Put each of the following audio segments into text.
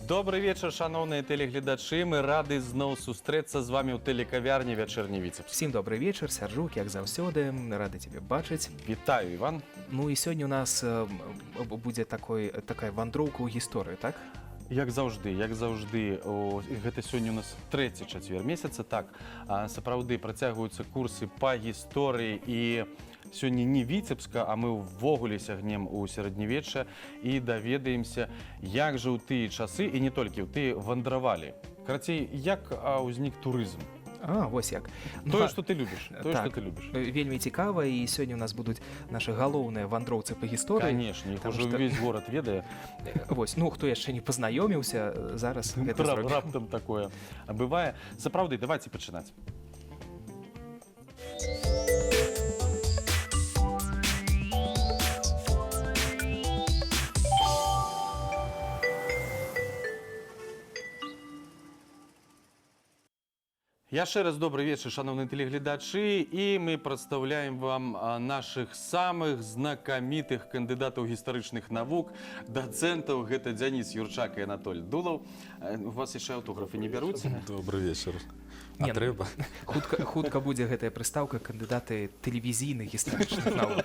Добрый вечер, шановные телеглядачи. Мы рады зноў сустрэцца з вами ў тэлекавярні «Вячэрні Віцебск». Всім добрый вечар, Сяржук, як заўсёды, рады цябе бачыць. Вітаю, Іван. Ну і сёння у нас будзе такая вандроўка ў гісторыю, так? Як заўжды, гэта сёння у нас трэці чацвер месяца, так, сапраўды працягваюцца курсы па гісторыі і сёння не Віцебска, а мы ўвогуле сягнем у сярэднявечча і даведаемся, як жа ў тыя часы, і не толькі ў тыя вандравалі. Карацей, як ўзнік турызм? Вось як. Тое, што ты любіш. Вельмі цікава, і сёння у нас будуць нашы галоўныя вандроўцы па гісторыі. Канешне, іх ужо ўвесь горад ведае. Вось, ну, хто яшчэ не пазнаёміўся, зараз гэта зробім. Раптам такое бывае. Сапраўды, давайце пачынаць. Яшчэ раз добрый вечар, шановныя тэлеглядачы, і мы прадстаўляем вам нашых самых знакамітых кандыдатаў гістарычных навук, дацэнтаў. Гэта Дзяніс Юрчак і Анатоль Дулаў. У вас яшчэ аўтографы не бяруць? Добрый вечар. А трэба? Хутка будзе гэтая прыстаўка кандыдаты тэлевізійных гістарычных навук.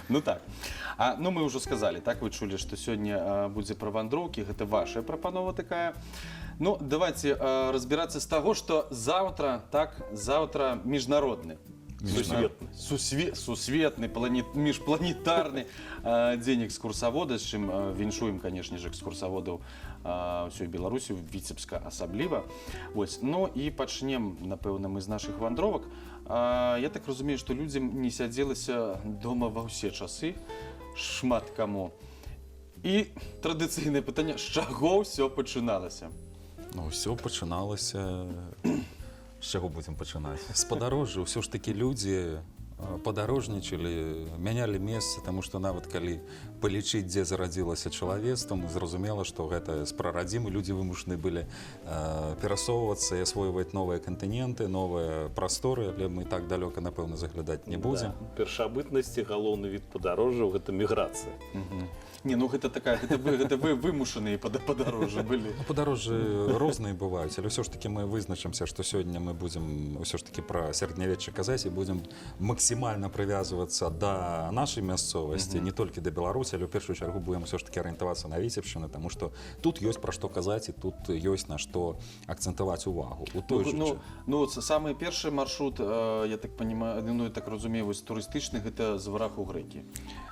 Ну так. Ну мы ўжо сказалі, так, вы чулі, што сёння будзе пра вандроўкі, гэта ваша прапанова такая. Ну, давайте разбираться с того, что завтра международный, сусветный, межпланетарный день экскурсовода, с чем віншуем, конечно же, экскурсоводов всей Беларуси, Витебска особливо. Ну и пачнем, напэўна, мы з наших вандровак. Я так разумею, что людям не сядзелася дома ва ўсе часы, шмат каму. І традыцыйнае пытанне, з чаго ўсё пачыналася? Ну, ўсё пачыналася... З чаго будзем пачынаць? З падарожжа. Ўсё ж такі людзі падарожнічалі, мянялі месца, таму што нават калі палічыць, дзе зарадзілася чалавецтва, зразумела, што гэта з прарадзімы людзі вымушаны былі перасоўвацца і асвойваць новыя кантыненты, новыя прасторы, але мы так далёка, напэўна, заглядаць не будзем. Першабытнасці галоўны від падарожжаў – гэта міграцыя. Не, ну гэта такая, гэта вы вымушаныя падарожжы былі. Падарожжы розныя бываюць, але ўсё ж такі мы вызначымся, што сёння мы будзем ўсё ж такі пра сярэднявечча казаць і будзем максімальна прывязвацца да нашай мясцовасці, не толькі да Беларусі, але ў першую чаргу будзем ўсё ж такі арыентавацца на Віцебшчыну, таму што тут ёсць пра што казаць і тут ёсць на што акцэнтаваць увагу. Ну, самы першы маршрут, я так понимаю, ну, я так разумею, турыстычны, гэта з Вараху грэкі.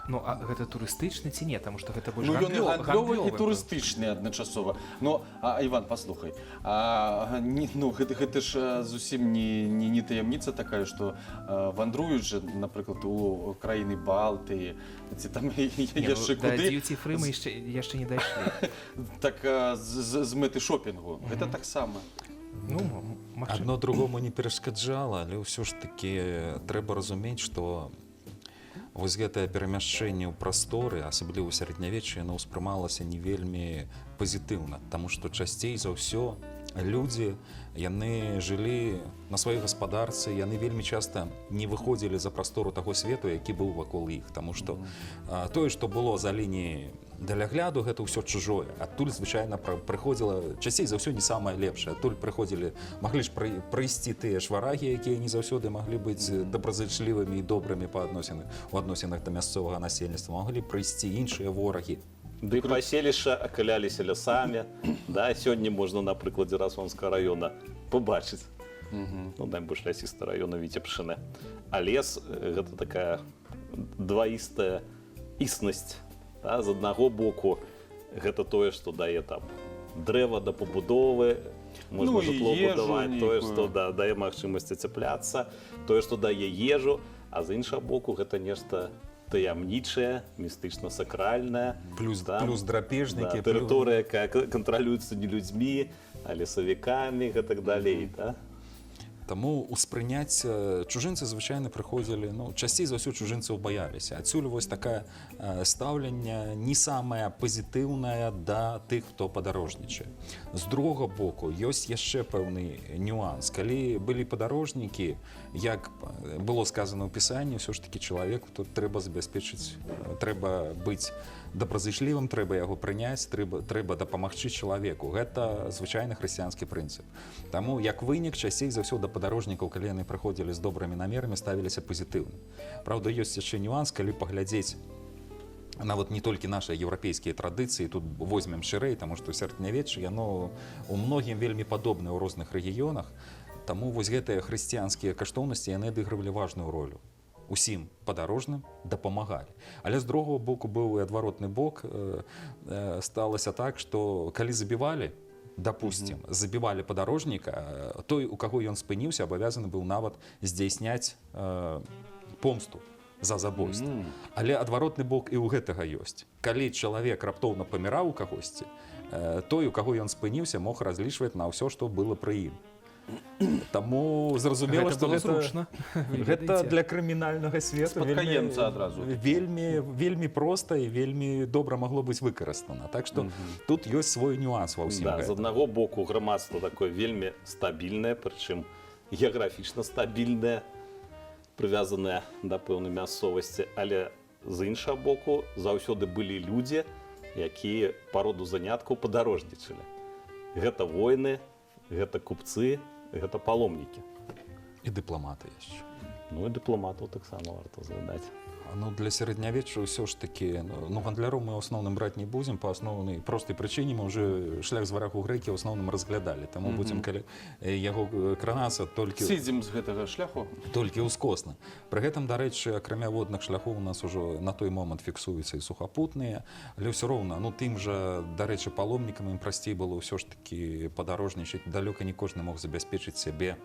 Ну, а гэта турыстычны ці не? Таму што гэта больш гандлёвы і турыстычны адначасова. Ну, Іван, паслухай, гэта ж зусім не таямніца такая, што вандруючы, напрыклад, у краіны Балтыі, ці там яшчэ куды... Да дьюти-фры мы яшчэ не дайшлі. Так з мэты шопінгу. Гэта таксама. Адно другому не перашкаджала, але ўсё ж такі трэба разумець, што вось гэтае перамяшчэнне ў прасторы, асабліва ў сярэднявеччы, яно ўспрымалася не вельмі пазітыўна, таму што часцей за ўсё людзі, яны жылі на сваёй гаспадарцы, яны вельмі часта не выходзілі за прастору таго свету, які быў вакол іх, таму што тое, што было за лініяй далягляду, гэта ўсё чужое. Адтуль звычайна прыходзіла, часцей за ўсё не самае лепшае, адтуль прыходзілі, маглі ж прыйсці тыя ж варагі, якія не заўсёды маглі быць добразычлівымі і добрымі у адносінах да мясцовага насельніцтва, маглі прыйсці іншыя ворагі. Ды паселішча акаляліся лясамі, да, сёння можна на прыкладзе Расонскага района побачыць. Ну, найбольш лясісты район Віцебшчыны. А лес – гэта такая дваістая існасць. З аднаго боку, гэта тое, што дае там дрэва да пабудовы, можна жытло будаваць, тое, што дае магчымасць ацяпляцца, тое, што дае ежу, а з іншага боку, гэта нешта таямнічае, містычна-сакральнае. Плюс драпежнікі. Тэрыторыя, якая кантралюецца не людзьмі, а лесавікамі і так далей. Таму ўспрыняць чужынцы звычайна прыходзілі, ну, часцей за ўсё чужынцаў баяліся. Адсюль вось такая стаўленне не самае пазітыўнае да тых, хто падарожнічае. З другога боку, ёсць яшчэ пэўны нюанс. Калі былі падарожнікі, як было сказано ў пісанні, ўсё ж такі чалавеку тут трэба забяспечыць, трэба быць добразычлівым, трэба яго прыняць, трэба дапамагчы чалавеку. Гэта звычайны хрысціянскі прынцып. Таму як вынік часцей за ўсё да падарожнікаў, калі яны прыходзілі з добрымі намерамі, ставіліся пазітыўна. Праўда, ёсць яшчэ нюанс, калі паглядзець нават не толькі нашы еўрапейскія традыцыі, тут возьмем шырэй, таму што сярэднявечча яно у многім вельмі падобнае ў розных рэгіёнах. Таму вось гэтыя хрысціянскія каштоўнасці яны адыгрывалі важную ролю. Усім падарожным дапамагалі. Але з другого боку быў і адваротны бок. Сталася так, што калі забівалі, допустим, забівалі падарожніка, той, у каго ён спыніўся, абавязаны быў нават здзяйсняць помсту за забойство. Але адваротны бок і ў гэтага ёсць. Калі чалавек раптоўна паміраў у кагосьці, той, у каго ён спыніўся, мог разлічваць на ўсё, што было пры ім. Таму зразумела, што гэта для крымінальнага свету вельмі проста і вельмі добра магло быць выкарыстана. Так што тут ёсць свой нюанс ва ўсім гэтым. З аднаго боку грамадства такое вельмі стабільнае, прычым геаграфічна стабільнае, прывязанае да пэўнай мясцовасці, але з іншага боку заўсёды былі людзі, якія па роду заняткаў падарожнічалі. Гэта воіны, гэта купцы, гэта паломнікі. І дыпламаты яшчэ. Ну і дыпламатаў таксама варта згадаць. Ну, для сярэднявечча ўсё ж такі, ну, гандляроў мы ў асноўным браць не будзем, па асноўнай простай прычыне мы ўжо шлях з варагу грэкі ў асноўным разглядалі. Таму будзем яго кранацца толькі... Сідзем з гэтага шляху? Толькі ўскосна. Пры гэтым, дарэчы, акрамя водных шляхоў у нас ужо на той момант фіксуюцца і сухапутныя, але ўсё роўна, ну, тым жа, дарэчы, паломнікам ім прасцей было ўсё ж такі падарожнічаць. Далёка не кожны мог забяспечыць сябе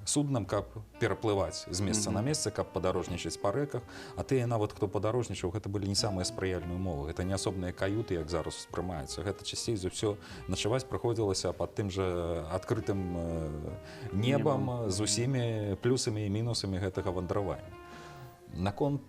суднам, каб пераплываць з месца на месца, каб падарожнічаць па рэках, а тыя нават, хто падарожнічаў, гэта былі не самыя спрыяльныя умовы. Гэта не асобныя каюты, як зараз успрымаюцца. Гэта часцей за ўсё начаваць прыходзілася пад тым жа адкрытым небам з усімі плюсамі і мінусамі гэтага вандравання. Наконт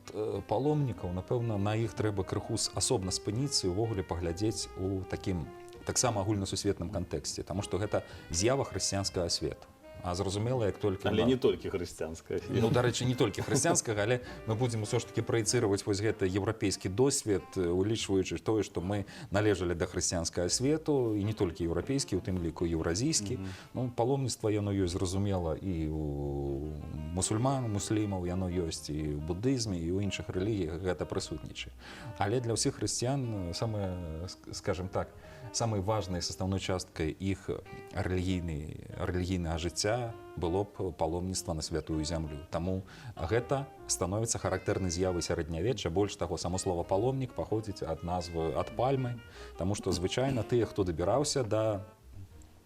паломнікаў, напэўна, на іх трэба крыху асобна спыніцца і ўвогуле паглядзець у такім таксама агульнасусветным кантэксце, таму што гэта з'ява хрысціянскага свету. А зразумела, як толькі... Але не толькі хрысціянская. Ну, дарэчы, не толькі хрысціянскага, але мы будзем усё ж такі праецыраваць вось гэты еўрапейскі досвед, улічваючы тое, што мы належалі да хрысціянскага свету, і не толькі еўрапейскі, у тым ліку еўразійскі. Ну, паломніцтва яно ёсць, зразумела, і у мусульман, муслімаў яно ёсць, і ў будызме, і ў іншых рэлігіях гэта прысутнічае. Але для ўсіх хрысціян самая, скажем так, самай важнай составной часткай іх рэлігійнага жыцця было б паломніцтва на святую зямлю. Таму гэта становіцца характэрнай з'явай сярэднявечча. Больш таго, само слова паломнік паходзіць ад назвы ад пальмы, таму што звычайна тыя, хто дабіраўся да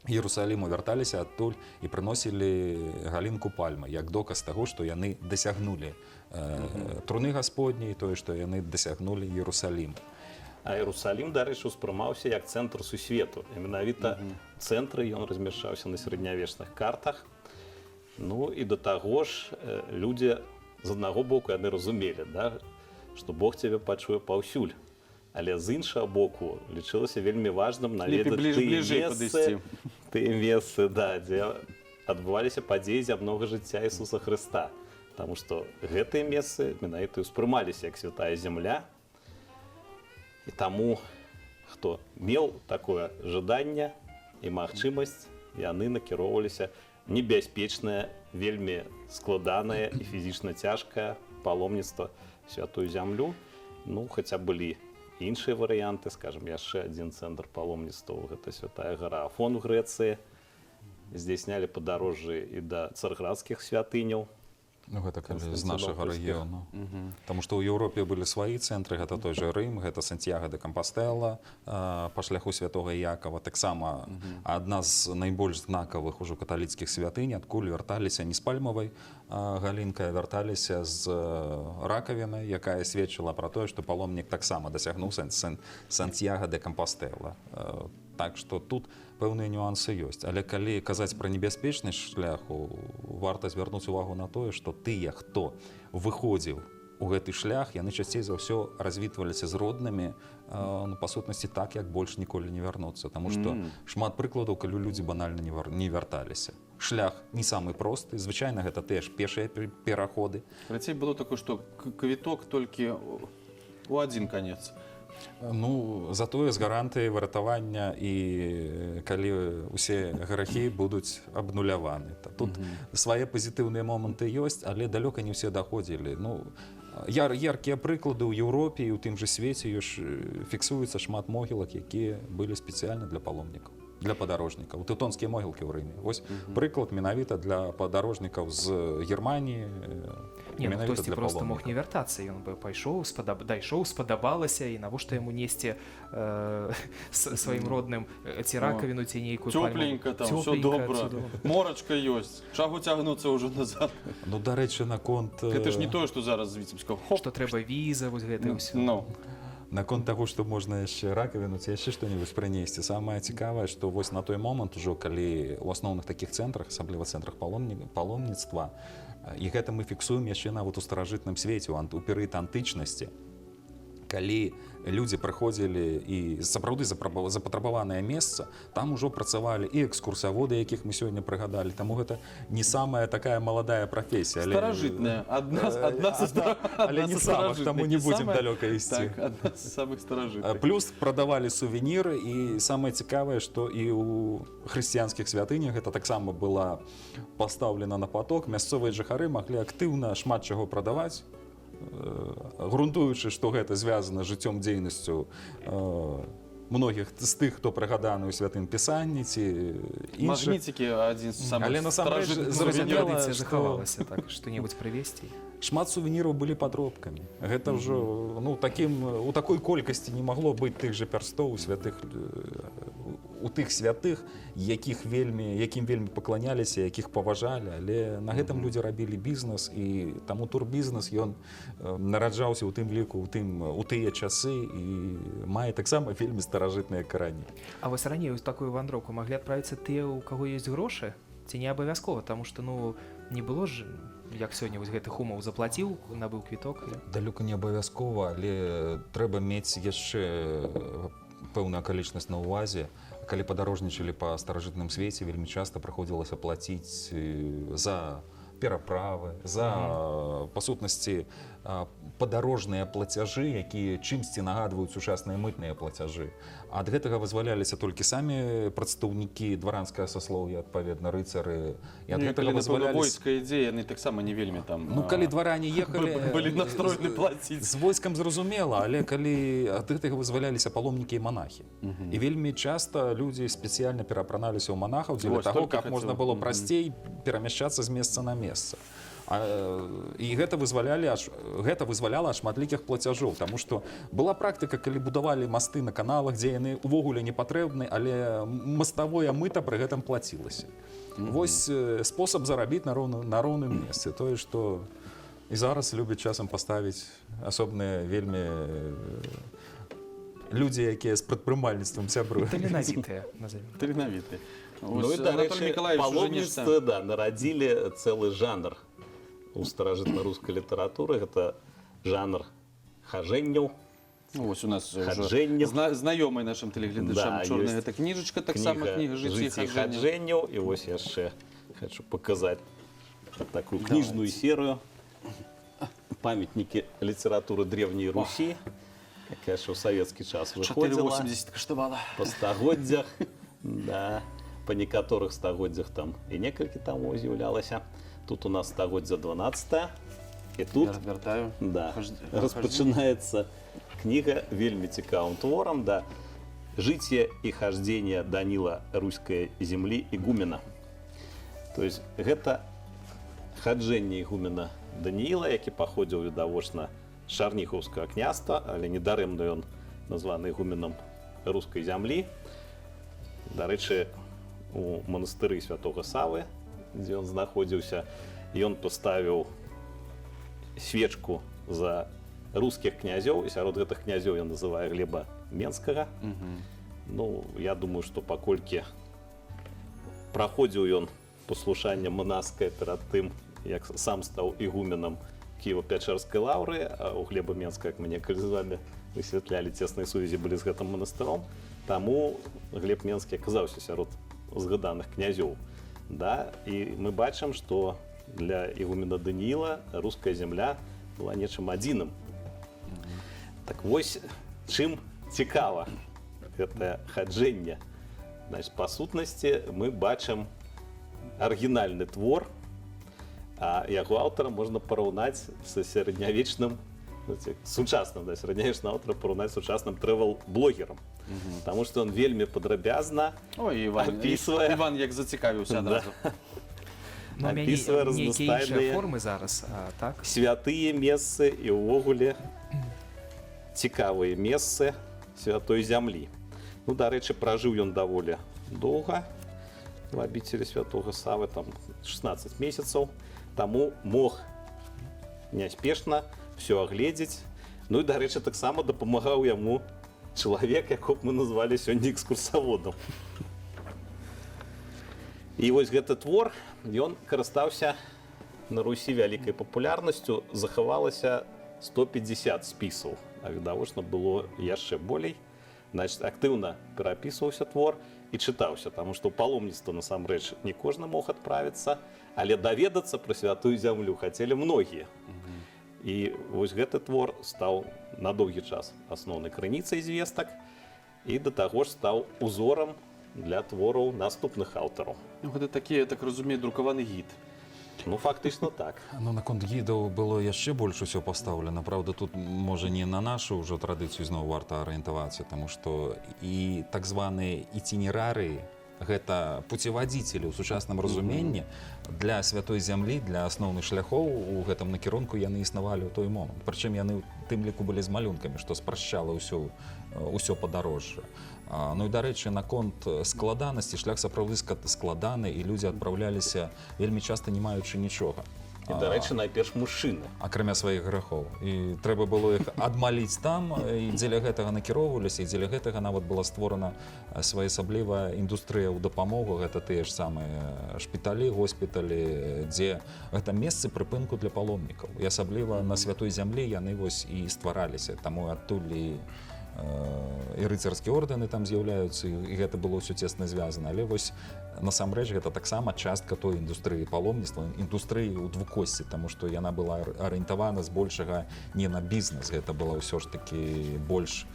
Іерусаліму, вярталіся адтуль і прыносілі галінку пальмы, як доказ таго, што яны дасягнулі труны Гасподняй, тое, што яны дасягнулі Іерусалім. А Іерусалім, дарэчы, успрымаўся як цэнтр сусвету. І менавіта цэнтры ён размяшчаўся на сярэднявечных картах. Ну і да таго ж людзі з аднаго боку яны разумелі, да, што Бог цябе пачуе паўсюль. Але з іншага боку лічылася вельмі важным наведаць тыя месцы, да, дзе адбываліся падзеі зямнога жыцця Ісуса Хрыста. Таму што гэтыя месцы менавіта ўспрымаліся як святая зямля. І таму, хто меў такое жаданне і магчымасць, яны накіроўваліся небяспечнае, вельмі складанае і фізічна цяжкае паломніцтва святую зямлю. Ну, хаця былі іншыя варыянты, скажем, яшчэ адзін цэнтр паломніцтва, гэта святая гара Афон у Грэцыі. Здзяйснялі падарожжы і да царградскіх святыняў. Ну, гэта калі з нашага рэгіёну. Таму што ў Еўропе былі свае цэнтры, гэта той жа Рым, гэта Сантьяга де Кампастэла па шляху святога Якова. Таксама адна з найбольш знакавых ужо каталіцкіх святынь, адкуль вярталіся не з пальмавай галінкай, а вярталіся з ракавінай, якая сведчыла пра тое, што паломнік таксама дасягнуў Сантьяга де Кампастэла. Так што тут пэўныя нюансы ёсць. Але калі казаць пра небяспечнасць шляху, варта звярнуць увагу на тое, што тыя, хто выходзіў у гэты шлях, яны часцей за ўсё развітваліся з роднымі, па сутнасці так, як больш ніколі не вярнуцца. Таму што шмат прыкладаў, калі людзі банальна не вярталіся. Шлях не самы просты, звычайна гэта тыя ж пешыя пераходы. Працей было такое, што квіток толькі у адзін канец. Ну, затое з гарантыяй выратавання і калі ўсе грахі будуць абнуляваны. Тут свае пазітыўныя моманты ёсць, але далёка не ўсе даходзілі. Ну, яркія прыклады ў Еўропе і ў тым жа свеце фіксуецца шмат могілак, якія былі спецыяльна для паломнікаў, для падарожнікаў. Тэўтонскія могілкі ў Рыме. Вось прыклад менавіта для падарожнікаў з Германіі. Не, ну, хтосьці просто мог не вяртацца, ён бы пайшоў, дайшоў, спадабалася, і навошта яму несці сваім родным ці ракавіну, ці нейкую Цёпленька там, все добра, морачка ёсць, чаго цягнуцца ўжо назад. Ну, дарэчы, наконт... Гэта ж не тое, што зараз з Віцебскага. Што трэба віза, вось гэта ўсё. Наконт таго, што можна яшчэ ракавіну ці яшчэ што-небудзь прынесці. Самае цікавае, што вось на той момант ужо, калі ў асноўных такіх цэнтрах, асабліва цэнтрах паломніцтва, і гэта мы фіксуем яшчэ нават у старажытным свеце, у перыяд антычнасці, калі людзі прыходзілі і сапраўды запатрабаванае месца, там ужо працавалі і экскурсаводы, якіх мы сёння прыгадалі. Таму гэта не самая такая маладая прафесія. Старажытная. Але не самых, таму не будзем далёка ісці. Так, адна з самых старажытных. Плюс прадавалі сувеніры, і самае цікавае, што і ў хрысціянскіх святынях гэта таксама была пастаўлена на паток. Мясцовыя жыхары маглі актыўна шмат чаго прадаваць, грунтуючы, што гэта звязана з жыццём дзейнасцю многіх з тых, хто прыгаданы ў святым пісанні ці іншых. Магніцікі адзін з самых старажытных зразумела, што захавалася так, што-небудзь прывесці. Шмат сувеніраў былі падробкамі. Гэта ўжо у такой колькасці не магло быць тых жа пярстоў у тых святых, якім вельмі пакланяліся, якіх паважалі, але на гэтым людзі рабілі бізнес, і таму турбізнес ён нараджаўся ў тым ліку у тыя часы і мае таксама вельмі старажытныя карані. А вось раней у такую вандроўку маглі адправіцца тыя, у каго ёсць грошы, ці не абавязкова, таму што не было ж, як сёння вось гэтых умоў, заплаціў, набыў квіток. Далёка не абавязкова, але трэба мець яшчэ пэўную акалічнасць на ўвазе. Калі падарожнічалі па старажытным свеце, вельмі часта прыходзілася плаціць за пераправы, за, па сутнасці, падарожныя плацяжы, якія чымсьці нагадваюць сучасныя мытныя плацяжы. Ад гэтага вызваляліся толькі самі прадстаўнікі дваранскага саслоўя, адпаведна, рыцары. Калі напэўна войска ідзе, яны таксама не вельмі там... Ну, калі дваране ехалі... Былі настроены плаціць. З войскам зразумела, але калі ад гэтага вызваляліся паломнікі і манахі. І вельмі часта людзі спецыяльна пераапраналіся ў манахаў дзеля таго, каб можна было прасцей перамяшчацца з месца на месца. І гэта вызваляла ад шматлікіх плацяжоў, таму што была практыка, калі будавалі масты на каналах, дзе яны увогуле не патрэбны, але маставое мыта пры гэтым плацілася. Вось спосаб зарабіць на роўным месцы. Тое, што і зараз любяць часам паставіць асобныя вельмі людзі, якія з прадпрымальніцтвам сябруюць. Таленавітыя, назовем. Таленавітыя. Ну і, дарэчы, паломніцтва нарадзілі цэлы жанр у старажытна-рускай літаратуры. Гэта жанр хажэнняў. Вось у нас знаёмая нашым тэлегледачам чорная гэта кніжачка, таксама кніга жыцці і хаджэнняў. І вось яшчэ хочу паказаць такую кніжную серыю памятнікі літаратуры древняй Русі, якая ж у савецкі час выходзіла 4,80 каштавала па стагоддзях, па некаторых стагоддзях там і некалькі тамоў з'яўлялася. Тут у нас стагоддзя 12, і тут распачынаецца кніга вельмі цікавым творам, «Жыцце і хождение Данила руськай землі игумена». То есть гэта хаджэнне игумена Данііла, які паходзіў відавочна з Чарніхаўскага княства, але недарэмна ён названы игуменам рускай зямлі. Дарэчы, у манастыры святога Савы, дзе ён знаходзіўся, ён паставіў свечку за рускіх князёў, і сярод гэтых князёў ён называе Глеба Менскага. Ну, я думаю, што паколькі праходзіў ён паслушанне манаскае перад тым, як сам стаў ігуменам Кіева-Пячэрскай лаўры, а у Глеба Менска, як мы некалі з вами высвятлялі, цесныя сувязі былі з гэтым манастыром, таму Глеб Менскі аказаўся сярод згаданых князёў. Да? І мы бачым, што для ігумена Данііла руская зямля была нечым адзіным. Так вось, чым цікава гэтае хаджэнне. Значит, па сутнасці мы бачым арыгінальны твор, а яго аўтара можна параўнаць са сярэднявечным, сучасным, да, сярэднявечным аўтарам параўнаць сучасным трэвел-блогерам. Таму што ён вельмі падрабязна апісвае... Іван як зацікавіўся адразу. Ну, Апісвае нейкія іншыя разнастайныя формы зараз, так? святыя месцы і ўвогуле цікавыя месцы святой зямлі. Ну, дарэчы, пражыў ён даволі доўга в абіцелі святога Савы, там 16 месяцаў, таму мог няспешна все агледзець. Ну і, дарэчы, таксама дапамагаў яму чалавек, якого мы назвалі сёння экскурсаводам. І вось гэты твор, ён карыстаўся на Русі вялікай папулярнасцю, захавалася 150 спісаў, а відавочна было яшчэ болей. Значит, актыўна перапісваўся твор і чытаўся, таму што ў паломніцтва насамрэч не кожны мог адправіцца, але даведацца пра святую зямлю хацелі многія. І вось гэты твор стаў на доўгі час асноўнай крыніцай звестак і да таго ж стаў узорам для твораў наступных аўтараў. Ну, гэта такі, я так разумею, друкаваны гід. Ну, фактычна так. Ну, наконт гідаў было яшчэ больш усё пастаўлена. Праўда, тут, можа, не на нашу ўжо традыцыю зноў варта арыентавацца, таму што і так званыя іцінерарыі, гэта пуцевадзіцелі ў сучасным разуменні для святой зямлі, для асноўных шляхоў у гэтым накірунку яны існавалі ў той момант. Прычым яны ў тым ліку былі з малюнкамі, што спрашчала ўсё падарожжа. Ну і, дарэчы, наконт складанасці, шлях сапраўды складаны, і людзі адпраўляліся вельмі часта не маючы нічога. І, дарэчы, найперш мужчыны. Акрамя сваіх грахоў. І трэба было іх адмаліць там, і дзеля гэтага накіроўваліся, і дзеля гэтага нават была створана своеасаблівая індустрыя ў дапамогу. Гэта тыя ж самыя шпіталі, госпіталі, дзе гэта месцы прыпынку для паломнікаў. І асабліва на святой зямлі яны вось і ствараліся. Таму адтуль і рыцарскія ордэны там з'яўляюцца, і гэта было ўсё цесна звязана. Але вось насамрэч гэта таксама частка той індустрыі паломніцтва, індустрыі ў двукосці, таму што яна была арыентавана збольшага не на бізнес, гэта была ўсё ж такі больш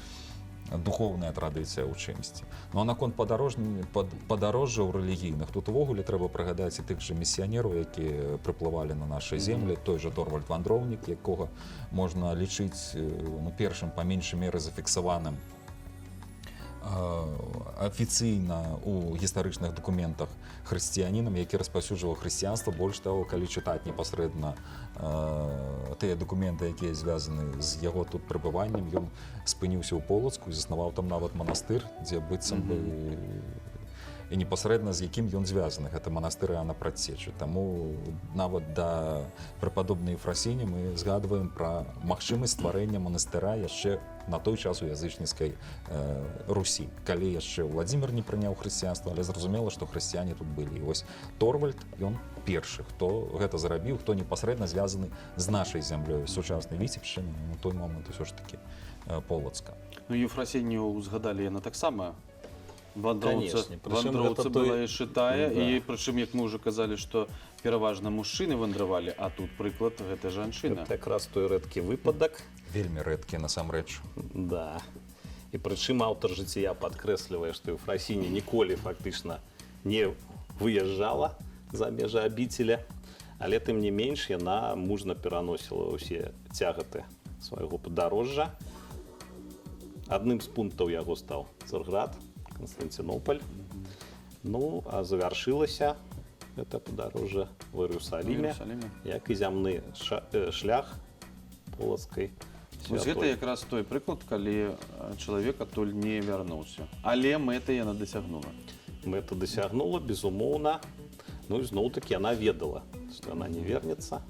духоўная традыцыя ў чымсьці. Ну а наконт падарожжаў рэлігійных, тут увогуле трэба прыгадаць і тых жа місіянераў, якія прыплывалі на нашай землі, той жа Торвальд Вандроўнік, якога можна лічыць першым па меншай меры зафіксаваным афіцыйна у гістарычных дакументах хрысціянінам, які распаўсюджваў хрысціянства. Больш таго, калі чытаць непасрэдна тыя дакументы, якія звязаны з яго тут прыбываннем, ён спыніўся ў Полацку і заснаваў там нават манастыр, дзе быццам бы і непасрэдна з якім ён звязаны. Гэта манастыр Іоанна Прадсечы. Таму нават да препадобнай Ефрасіні мы згадваем пра магчымасць стварэння манастыра яшчэ на той час у язычніцкай Русі, калі яшчэ Владзімір не прыняў хрысціянства, але зразумела, што хрысціяне тут былі. І вось Торвальд, ён першы, хто гэта зрабіў, хто непасрэдна звязаны з нашай зямлёй, сучаснай Віцебшчыны, на той момант усё ж такі Полацка. Ну, Ефрасінію згадалі яна таксама. Вандроўца была яшчэ тая, і прычым, як мы ўжо казалі, што пераважна мужчыны вандравалі, а тут прыклад гэта жанчына. Гэта якраз той рэдкі выпадак. Вельмі рэдкі насамрэч. Да. І прычым аўтар жыцця падкрэслівае, што Ефрасіня ніколі фактычна не выязджала за межы абіцеля, але тым не менш яна мужна пераносіла ўсе цягаты свайго падарожжа. Адным з пунктаў яго стаў Царград, Константинополь. Ну, а завяршылася гэта падарожжа в Іерусаліме, як і зямны шлях полацкай святой. Гэта якраз той прыклад, калі чалавек адтуль не вярнуўся. Але мэты яна дасягнула. Мэта дасягнула, безумоўна. Ну і зноў-такі яна ведала, што яна не вернецца.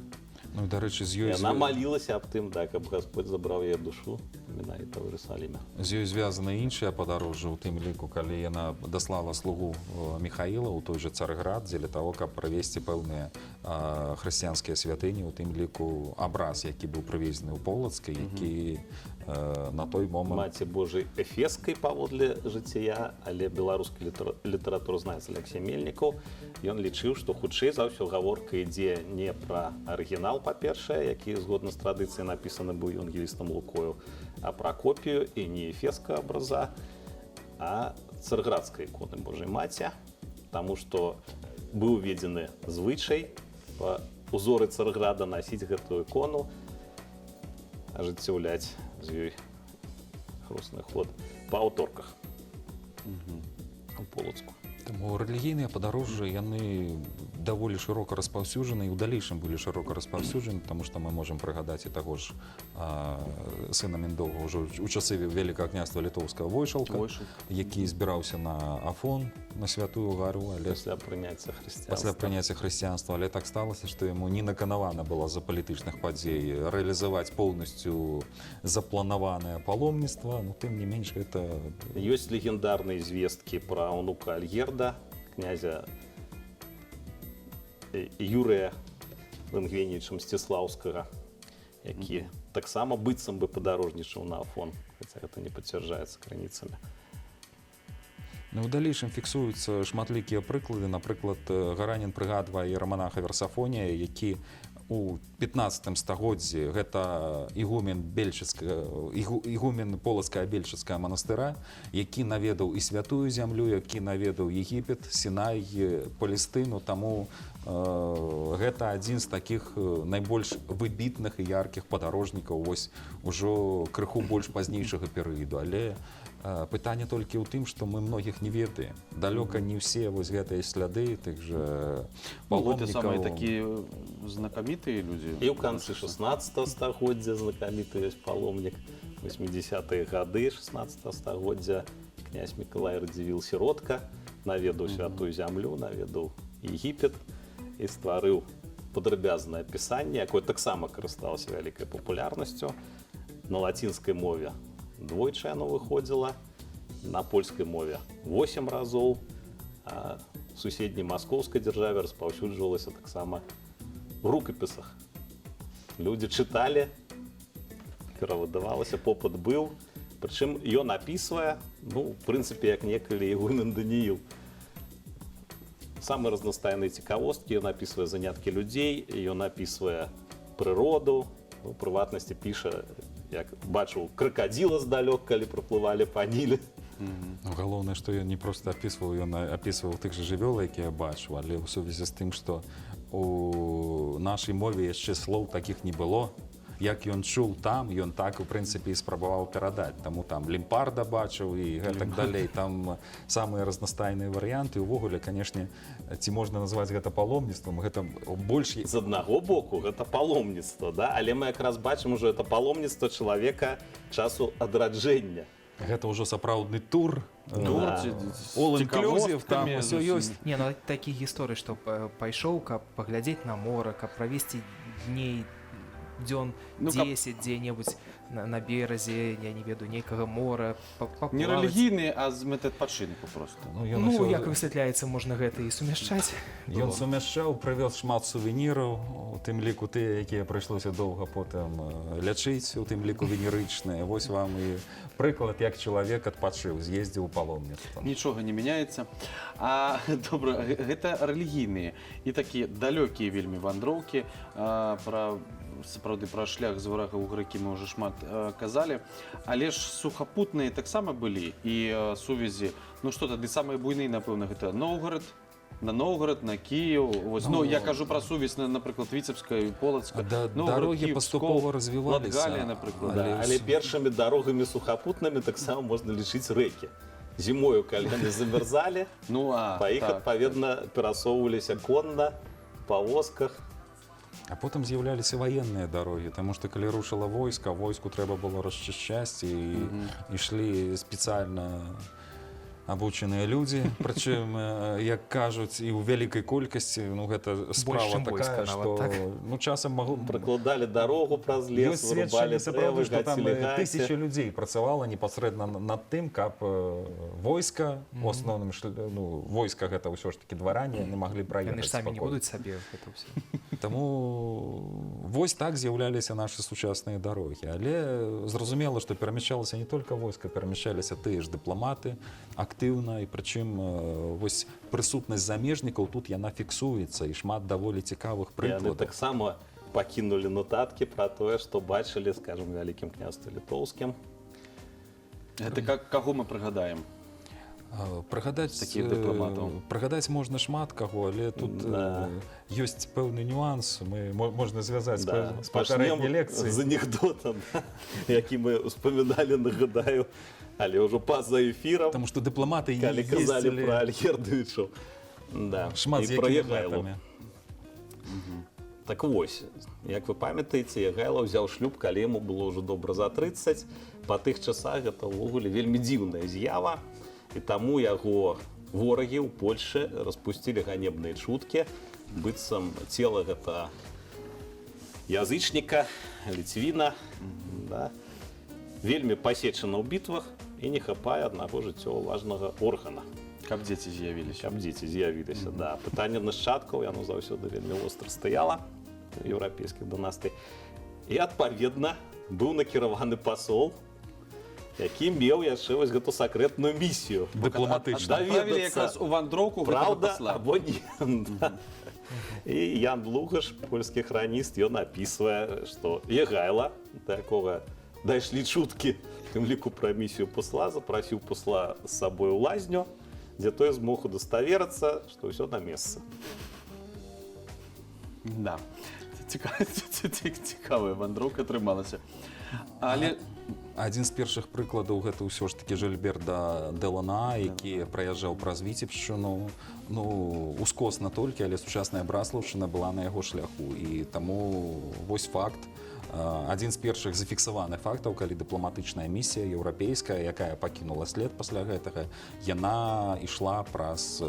Ну, дарэчы, з ёй... Яна малілася аб тым, каб Гасподь забраў яе душу менавіта ў Іерусаліме. З ёй звязаны іншыя падарожжы, у тым ліку, калі яна даслала слугу Міхаіла ў той жа Царьград дзеля таго, каб правесці пэўныя хрысціянскія святыні, у тым ліку абраз, які быў прывезены ў Полацкай, які на той момант... Маці Божай Эфескай паводле жыцця, але беларускі літаратуразнавец Алексей Мельнікаў, ён лічыў, што хутчэй за ўсё гаворка ідзе не пра арыгінал, па-першае, які згодна з традыцыяй напісаны быў евангелістам Лукою, а пра копію і не эфескага абраза, а царьградскай іконы Божай Маці, таму што быў уведзены звычай па узоры Царьграда насіць гэтую ікону, ажыццяўляць з ёй хрусны ход па аўторках у Полацку. Таму рэлігійныя падарожжы, яны даволі шырока распаўсюджаны, і ў далейшым былі шырока распаўсюджаны, таму што мы можам прыгадаць і таго ж сына Міндоўга ўжо ў часы Вялікага княства літоўскага Войшалка, які збіраўся на Афон, на Святую Гару, але Пасля прыняцця хрысціянства. пасля прыняцця хрысціянства, але так сталася, што яму не наканавана была з-за палітычных падзей рэалізаваць поўнасцю запланаванае паломніцтва, ну тым не менш гэта... Ёсць легендарныя звесткі пра ўнука Альгерда, князя Юрыя Лангвеніча Мсціслаўскага, які таксама быццам бы падарожнічаў на Афон, хаця гэта не пацвярджаецца крыніцамі. Ну, у далейшым фіксуюцца шматлікія прыклады. Напрыклад, Гаранін прыгадвае раманаха Версафонія, які у 15 стагоддзі гэта ігумен Полацка-Бельчыцкага манастыра, які наведаў і святую зямлю, які наведаў Егіпет, Сінай, Палестыну, таму гэта адзін з такіх найбольш выбітных і яркіх падарожнікаў вось ужо крыху больш пазнейшага перыяду, але пытанне толькі ў тым, што мы многіх не ведаем. Далёка не ўсе вось гэтыя сляды тых жа паломнікаў. Гэта самыя такія знакамітыя людзі. І ў канцы 16 стагоддзя знакаміты ёсць паломнік, 80-е гады 16 стагоддзя князь Мікалай Радзівіл Сіротка наведаў святую зямлю, наведаў Егіпет і стварыў падрабязнае пісанне, якое таксама карысталася вялікай папулярнасцю. На лацінскай мове двойчы яно выходзіла, на польскай мове 8 разоў, а в суседняй маскоўскай дзяржаве распаўсюджвалася таксама в рукапісах. Людзі чыталі, перавыдавалася, попыт быў, прычым ён апісвае, ну, в прынцыпе, як некалі ігумен Данііл. Самыя разнастайныя цікавосткі, ён апісвае заняткі людзей, ён апісвае прыроду, ну, прыватнасці піша, як бачыў кракадзіла здалёк, калі праплывалі па Ніле. Галоўнае, што ён не проста апісваў, ён апісваў тых жа жывёл, якія бачыў, але ў сувязі з тым, што у нашай мове яшчэ слоў такіх не было. Як ён чуў там, ён так, у прынцыпе, і спрабаваў перадаць. Таму там лімпарда бачыў і гэтак далей. Там самыя разнастайныя варыянты. Увогуле, канешне, ці можна назваць гэта паломніцтвам, гэта больш... З аднаго боку, гэта паломніцтва, да? Але мы якраз бачым ужо гэта паломніцтва чалавека часу адраджэння. Гэта ўжо сапраўдны тур, all-inclusive, там усё ёсць. Не, ну такія гісторыі, што пайшоў, каб паглядзець на мора, каб правесці дней, дзён 10 дзе-небудзь на беразе, я не ведаю, нейкага мора, паплаваць. Не рэлігійныя, а з мэтай адпачынку проста. Ну, як высвятляецца, можна гэта і сумяшчаць. Ён сумяшчаў, прывёз шмат сувеніраў, у тым ліку тыя, якія прыйшлося доўга потым лячыць, у тым ліку венерычныя. Вось вам і прыклад, як чалавек адпачыў, з'ездзіў у паломніцтва. Нічога не мяняецца. А добра, гэта рэлігійныя і такія далёкія вельмі вандроўкі. Сапраўды пра шлях з варага ў грэкі мы ўжо шмат казалі, але ж сухапутныя таксама былі і сувязі, ну што тады самыя буйныя, напэўна, гэта Новгарад, на Кіеў. Ну, я кажу пра сувязь, напрыклад, Віцебска і Полацка. Дарогі паступова развіваліся. Латгалія, напрыклад. Але першымі дарогамі сухапутнымі таксама можна лічыць рэкі. Зімою, калі яны замярзалі, па іх, адпаведна, перасоўваліся конна, па восках. А потым з'яўляліся ваенныя дарогі, таму што калі рушыла войска, войску трэба было расчышчаць і ішлі спецыяльна абучаныя людзі, прычым, як кажуць, і ў вялікай колькасці, ну, гэта справа чым такая, войска што, нават, так? ну, часам магу... Прокладали дорогу праз лес, Ёсць вырубали сведчанні, сапраўды, трэвы, што там гацілі гаці. тысячи людзей працавала непасрэдна над тым, каб войска, у асноўным, ну, войска гэта ўсё ж такі дваране, не маглі Яны праехаць ж самі не спакойна. будуць сабе гэта ўсё. Таму вось так з'яўляліся нашы сучасныя дарогі. Але зразумела, што перамяшчалася не толькі войска, перамяшчаліся тыя ж дыпламаты актыўна, і прычым вось прысутнасць замежнікаў тут яна фіксуецца, і шмат даволі цікавых Яны прыкладаў. таксама пакінулі нотаткі пра тое, што бачылі, скажем, вялікім княстве літоўскім. Гэта каго мы прыгадаем? Прыгадаць Такіх дыпламатаў. прыгадаць можна шмат каго, але тут ёсць пэўны нюанс, можна звязаць з папярэдняй лекцыі. З анекдотам, які мы успаміналі, нагадаю, але ўжо па-за эфірам, Таму што дыпламаты калі казалі пра Альгердовічаў. Да. шмат з І пра якімі Ягайлу. гэтамі. Так вось, як вы памятаеце, Ягайло ўзяў шлюб, калі яму было ўжо добра за 30. Па тых часах гэта ўвогуле вельмі дзіўная з'ява. І таму яго ворагі ў Польшы распусцілі ганебныя чуткі, быццам цела гэта язычніка, ліцвіна, да, вельмі пасечана ў бітвах і не хапае аднаго жыццёва важнага органа. Каб дзеці з'явіліся. Каб дзеці з'явіліся, да. Пытанне нашчадкаў, яно заўсёды вельмі востра стаяла ў еўрапейскіх дынастый. І адпаведна быў накіраваны пасол, які меў яшчэ вось гэту сакрэтную місію. Дыпламатычна. Адправілі якраз у вандроўку гэтага Праўда, пасла. або не. Да. І Ян Лугаш, польскі храніст, ён апісвае, што Ягайла, да якога дайшлі чуткі, тым ліку пра місію пасла, запрасіў пасла з сабой у лазню, дзе той змог удаставерыцца, што ўсё на месцы. Да. Цікавая вандроўка атрымалася. Але Адзін з першых прыкладаў гэта ўсё ж такі Жильберда Делана, які праязджаў праз Віцебшчыну. Ну, ускосна толькі, але сучасная Браслаўшчына была на яго шляху. І таму вось факт, адзін з першых зафіксаваных фактаў, калі дыпламатычная місія еўрапейская, якая пакінула след пасля гэтага, яна ішла праз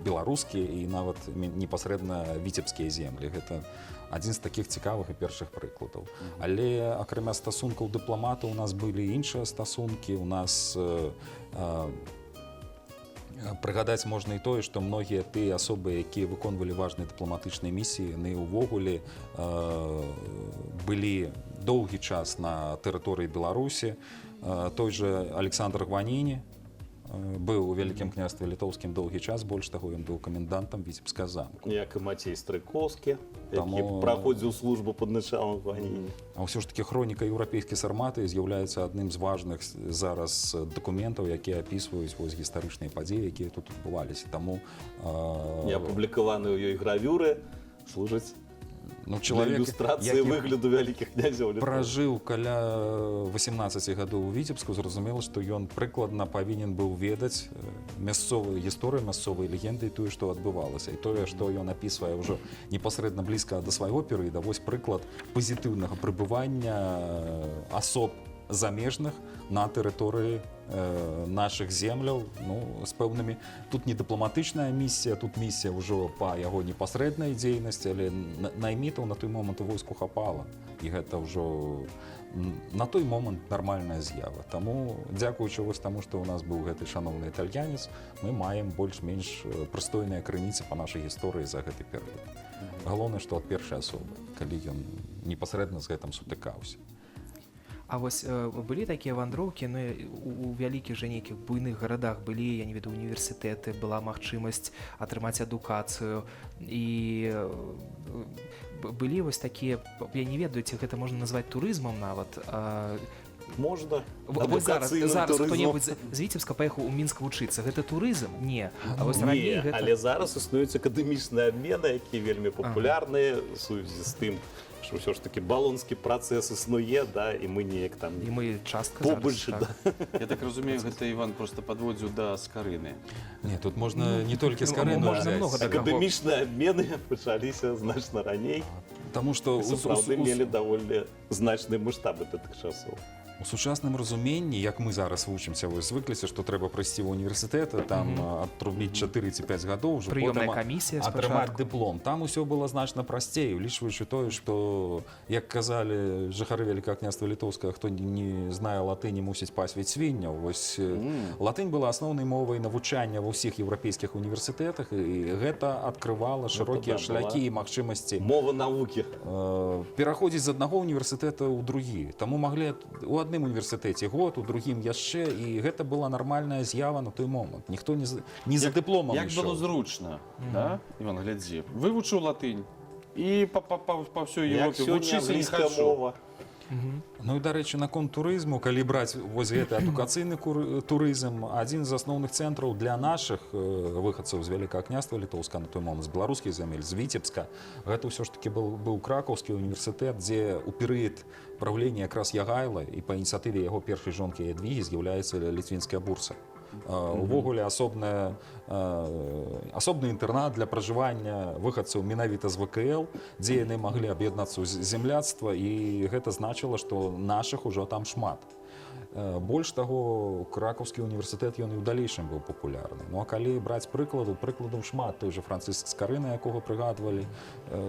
беларускія і нават непасрэдна віцебскія землі. Гэта адзін з такіх цікавых і першых прыкладаў. Але акрамя стасункаў дыпламатаў у нас былі іншыя стасункі. У нас прыгадаць можна і тое, што многія тыя асобы, якія выконвалі важныя дыпламатычныя місіі, яны ўвогуле былі доўгі час на тэрыторыі Беларусі. Той жа Александр Гваніні быў у вялікім княстве літоўскім доўгі час, больш таго, ён быў камендантам Віцебскага замку. Як і Мацей Стрыкоўскі, які праходзіў службу пад началам Гваніні. А ўсё ж такі хроніка еўрапейскай сарматы з'яўляецца адным з важных зараз дакументаў, якія апісваюць вось гістарычныя падзеі, якія тут адбываліся. Таму неапублікаваныя ў ёй гравюры служаць для ілюстрацыі выгляду вялікіх князёў. Пражыў каля 18 гадоў у Віцебску, зразумела, што ён прыкладна павінен быў ведаць мясцовую гісторыю, мясцовыя легенды і тое, што адбывалася. І тое, што ён апісвае ўжо непасрэдна блізка да свайго перыяда, вось прыклад пазітыўнага прыбывання асоб замежных на тэрыторыі нашых земляў, ну, з пэўнымі. Тут не дыпламатычная місія, тут місія ўжо па яго непасрэднай дзейнасці, але наймітаў на той момант у войску хапала. І гэта ўжо на той момант нармальная з'ява. Таму, дзякуючы вось таму, што ў нас быў гэты шаноўны італьянец, мы маем больш-менш прыстойныя крыніцы па нашай гісторыі за гэты перыяд. Галоўнае, што ад першай асобы, калі ён непасрэдна з гэтым сутыкаўся. А вось былі такія вандроўкі, ну, у вялікіх жа нейкіх буйных гарадах былі, я не ведаю, універсітэты, была магчымасць атрымаць адукацыю, і былі вось такія, я не ведаю, ці гэта можна назваць турызмам нават. Можна. Вось зараз хто-небудзь з Віцебска паехаў у Мінск вучыцца, гэта турызм? Не. А вось раней гэта... Але зараз існуюць акадэмічныя абмены, якія вельмі папулярныя у сувязі з тым, што ўсё ж такі балонскі працэс існуе, да, і мы неяк там... І мы частка побольш, зараз, так. Я так разумею, гэта Іван просто падводзіў да Скарыны. Не, тут можна не толькі Скарыну взяць. Акадэмічныя абмены пачаліся значна раней. Таму што сапраўды мелі даволі значныя маштабы да тых часоў. У сучасным разуменні, як мы зараз вучымся, вы звыкліся, што трэба прайсці ў універсітэт, там атрубіць 4 ці 5 гадоў, уже Прыёмная потым камісія атрымаць спачатку. дыплом. Там усё было значна прасцей, улічваючы тое, што, як казалі жыхары Вялікага княства Літоўскага, хто не знае латыні, мусіць пасвіць свінняў. Вось латынь была асноўнай мовай навучання ва ўсіх еўрапейскіх універсітэтах, і гэта адкрывала шырокія шляхі і магчымасці Мова науки. пераходзіць з аднаго універсітэта ў другі. Таму маглі у адным універсітэце год, у другім яшчэ, і гэта была нармальная з'ява на той момант. Ніхто не за дыпломам Як было зручна, да? Іван, глядзі. Вывучыў латынь і па ўсёй Як Европе сёння вучыся не англійская хачу. мова. Ну і, дарэчы, наконт турызму, калі браць вось гэты адукацыйны турызм, адзін з асноўных цэнтраў для нашых выхадцаў з Вялікага княства Літоўска на той момант, з беларускіх зямель, з Віцебска, гэта ўсё ж такі быў Кракаўскі універсітэт, дзе ў перыяд правлення якраз Ягайла і па ініцыятыве яго першай жонкі Ядвігі з'яўляецца ліцвінская бурса. Увогуле асобны інтэрнат для пражывання выхадцаў менавіта з ВКЛ, дзе яны маглі аб'яднацца ў земляцтва, і гэта значыла, што нашых ужо там шмат. Больш таго, Кракаўскі універсітэт ён і ў далейшым быў папулярны. Ну а калі браць прыкладаў шмат, той же Францыск Скарына, якога прыгадвалі,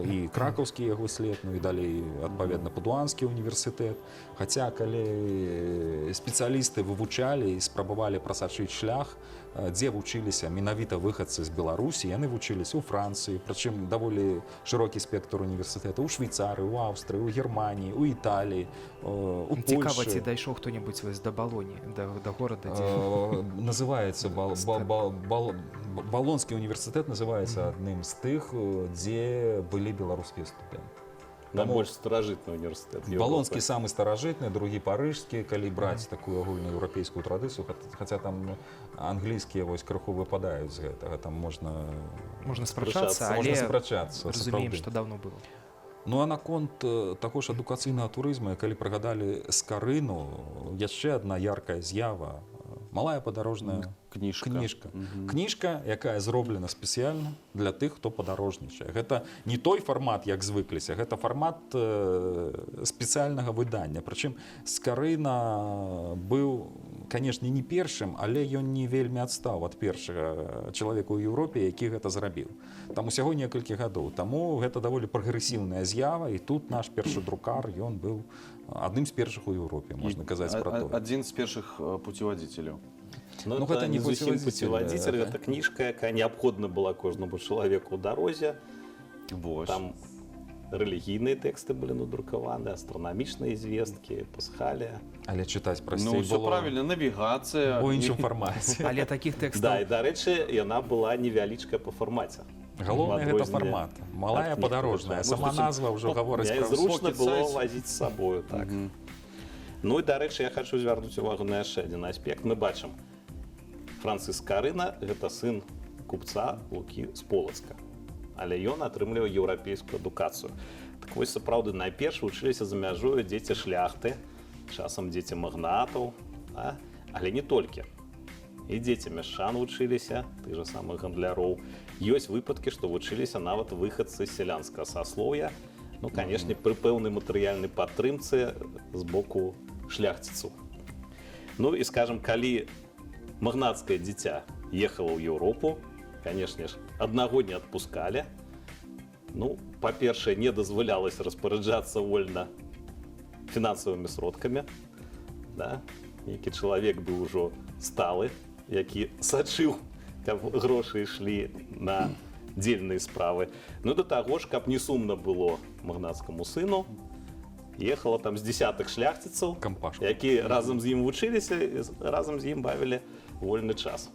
і кракаўскі яго след, ну і далей адпаведна Падуанскі універсітэт. Хаця калі спецыялісты вывучалі і спрабавалі прасачыць шлях, дзе вучыліся менавіта выхадцы з Беларусі, яны вучыліся ў Францыі, прычым даволі шырокі спектр універсітэта, ў Швейцарыі, у Аўстрыі, у Германіі, у Італіі, у Цікава, ці Польшы. дайшоў хто-небудзь до Балоні, до горада, Называецца Балонскі універсітэт, называецца адным з тых, дзе былі беларускія студэнты. Нам больш старажытны універсітэт. Балонскі самы старажытны, другі парыжскі, калі браць такую агульнаеўрапейскую традыцыю, хаця там англійскія вось крыху выпадаюць з гэтага, там можна спрачацца, можна але спрачацца, разумеем, сапраўды. што даўно было. Ну а наконт таго ж адукацыйнага турызму, калі прыгадалі Скарыну, яшчэ адна яркая з'ява, малая падарожная кніжка. Кніжка, якая зроблена спецыяльна для тых, хто падарожнічае. Гэта не той фармат, як звыкліся, гэта фармат спецыяльнага выдання. Прычым Скарына быў, канешне, не першым, але ён не вельмі адстаў ад першага чалавека ў Еўропе, які гэта зрабіў. Там усяго некалькі гадоў. Таму гэта даволі прагрэсіўная з'ява, і тут наш першы друкар, ён быў адным з першых у Еўропе, можна казаць пра то. Адзін з першых пуцеводзіцеляў. Ну, гэта не зусім пуцеводзіцель, пуцеводзіцель, да. гэта кніжка, якая неабходна была кожнаму чалавеку ў дарозе. Вось. Там рэлігійныя тэксты былі надрукаваны, астранамічныя звесткі, пасхалія. Але чытаць прасцей Ну, все было правильно, навігацыя. у іншым фармаце. Але такіх Да, і, тэкстаў дарэчы, яна была невялічкая па фармаце. Галоўнае гэта Адрозненне фармат. Малая ад кніг. падарожная. Сама Можна назва ўжо гаворыць Мне пра зручна Pocket было size. вазіць з сабою, так. Ну і, дарэчы, я хачу звярнуць увагу на яшчэ адзін аспект. Мы бачым, Францыск Скарына – гэта сын купца Лукі з Полацка. Але ён атрымліваў еўрапейскую адукацыю. Так вось, сапраўды, найперш вучыліся за мяжою дзеці шляхты, часам дзеці магнатаў, але не толькі. І дзеці мяшчан вучыліся, тых жа самых гандляроў. Ёсць выпадкі, што вучыліся нават выхадцы з сялянскага саслоўя, ну, канешне, пры пэўнай матэрыяльнай падтрымцы з боку шляхціцаў. Ну і, скажам, калі магнацкае дзіця ехала ў Еўропу, канешне ж, аднаго не адпускалі. Ну, па-першае, не дазвалялася распараджацца вольна фінансавымі сродкамі. Да? Нейкі чалавек быў ужо сталы, які сачыў, каб грошы ішлі на дзельныя справы. Ну, да таго ж, каб не сумна было магнацкаму сыну, ехала там з дзесятак шляхціцаў, Кампашка. якія разам з ім вучыліся, разам з ім бавілі вольны час.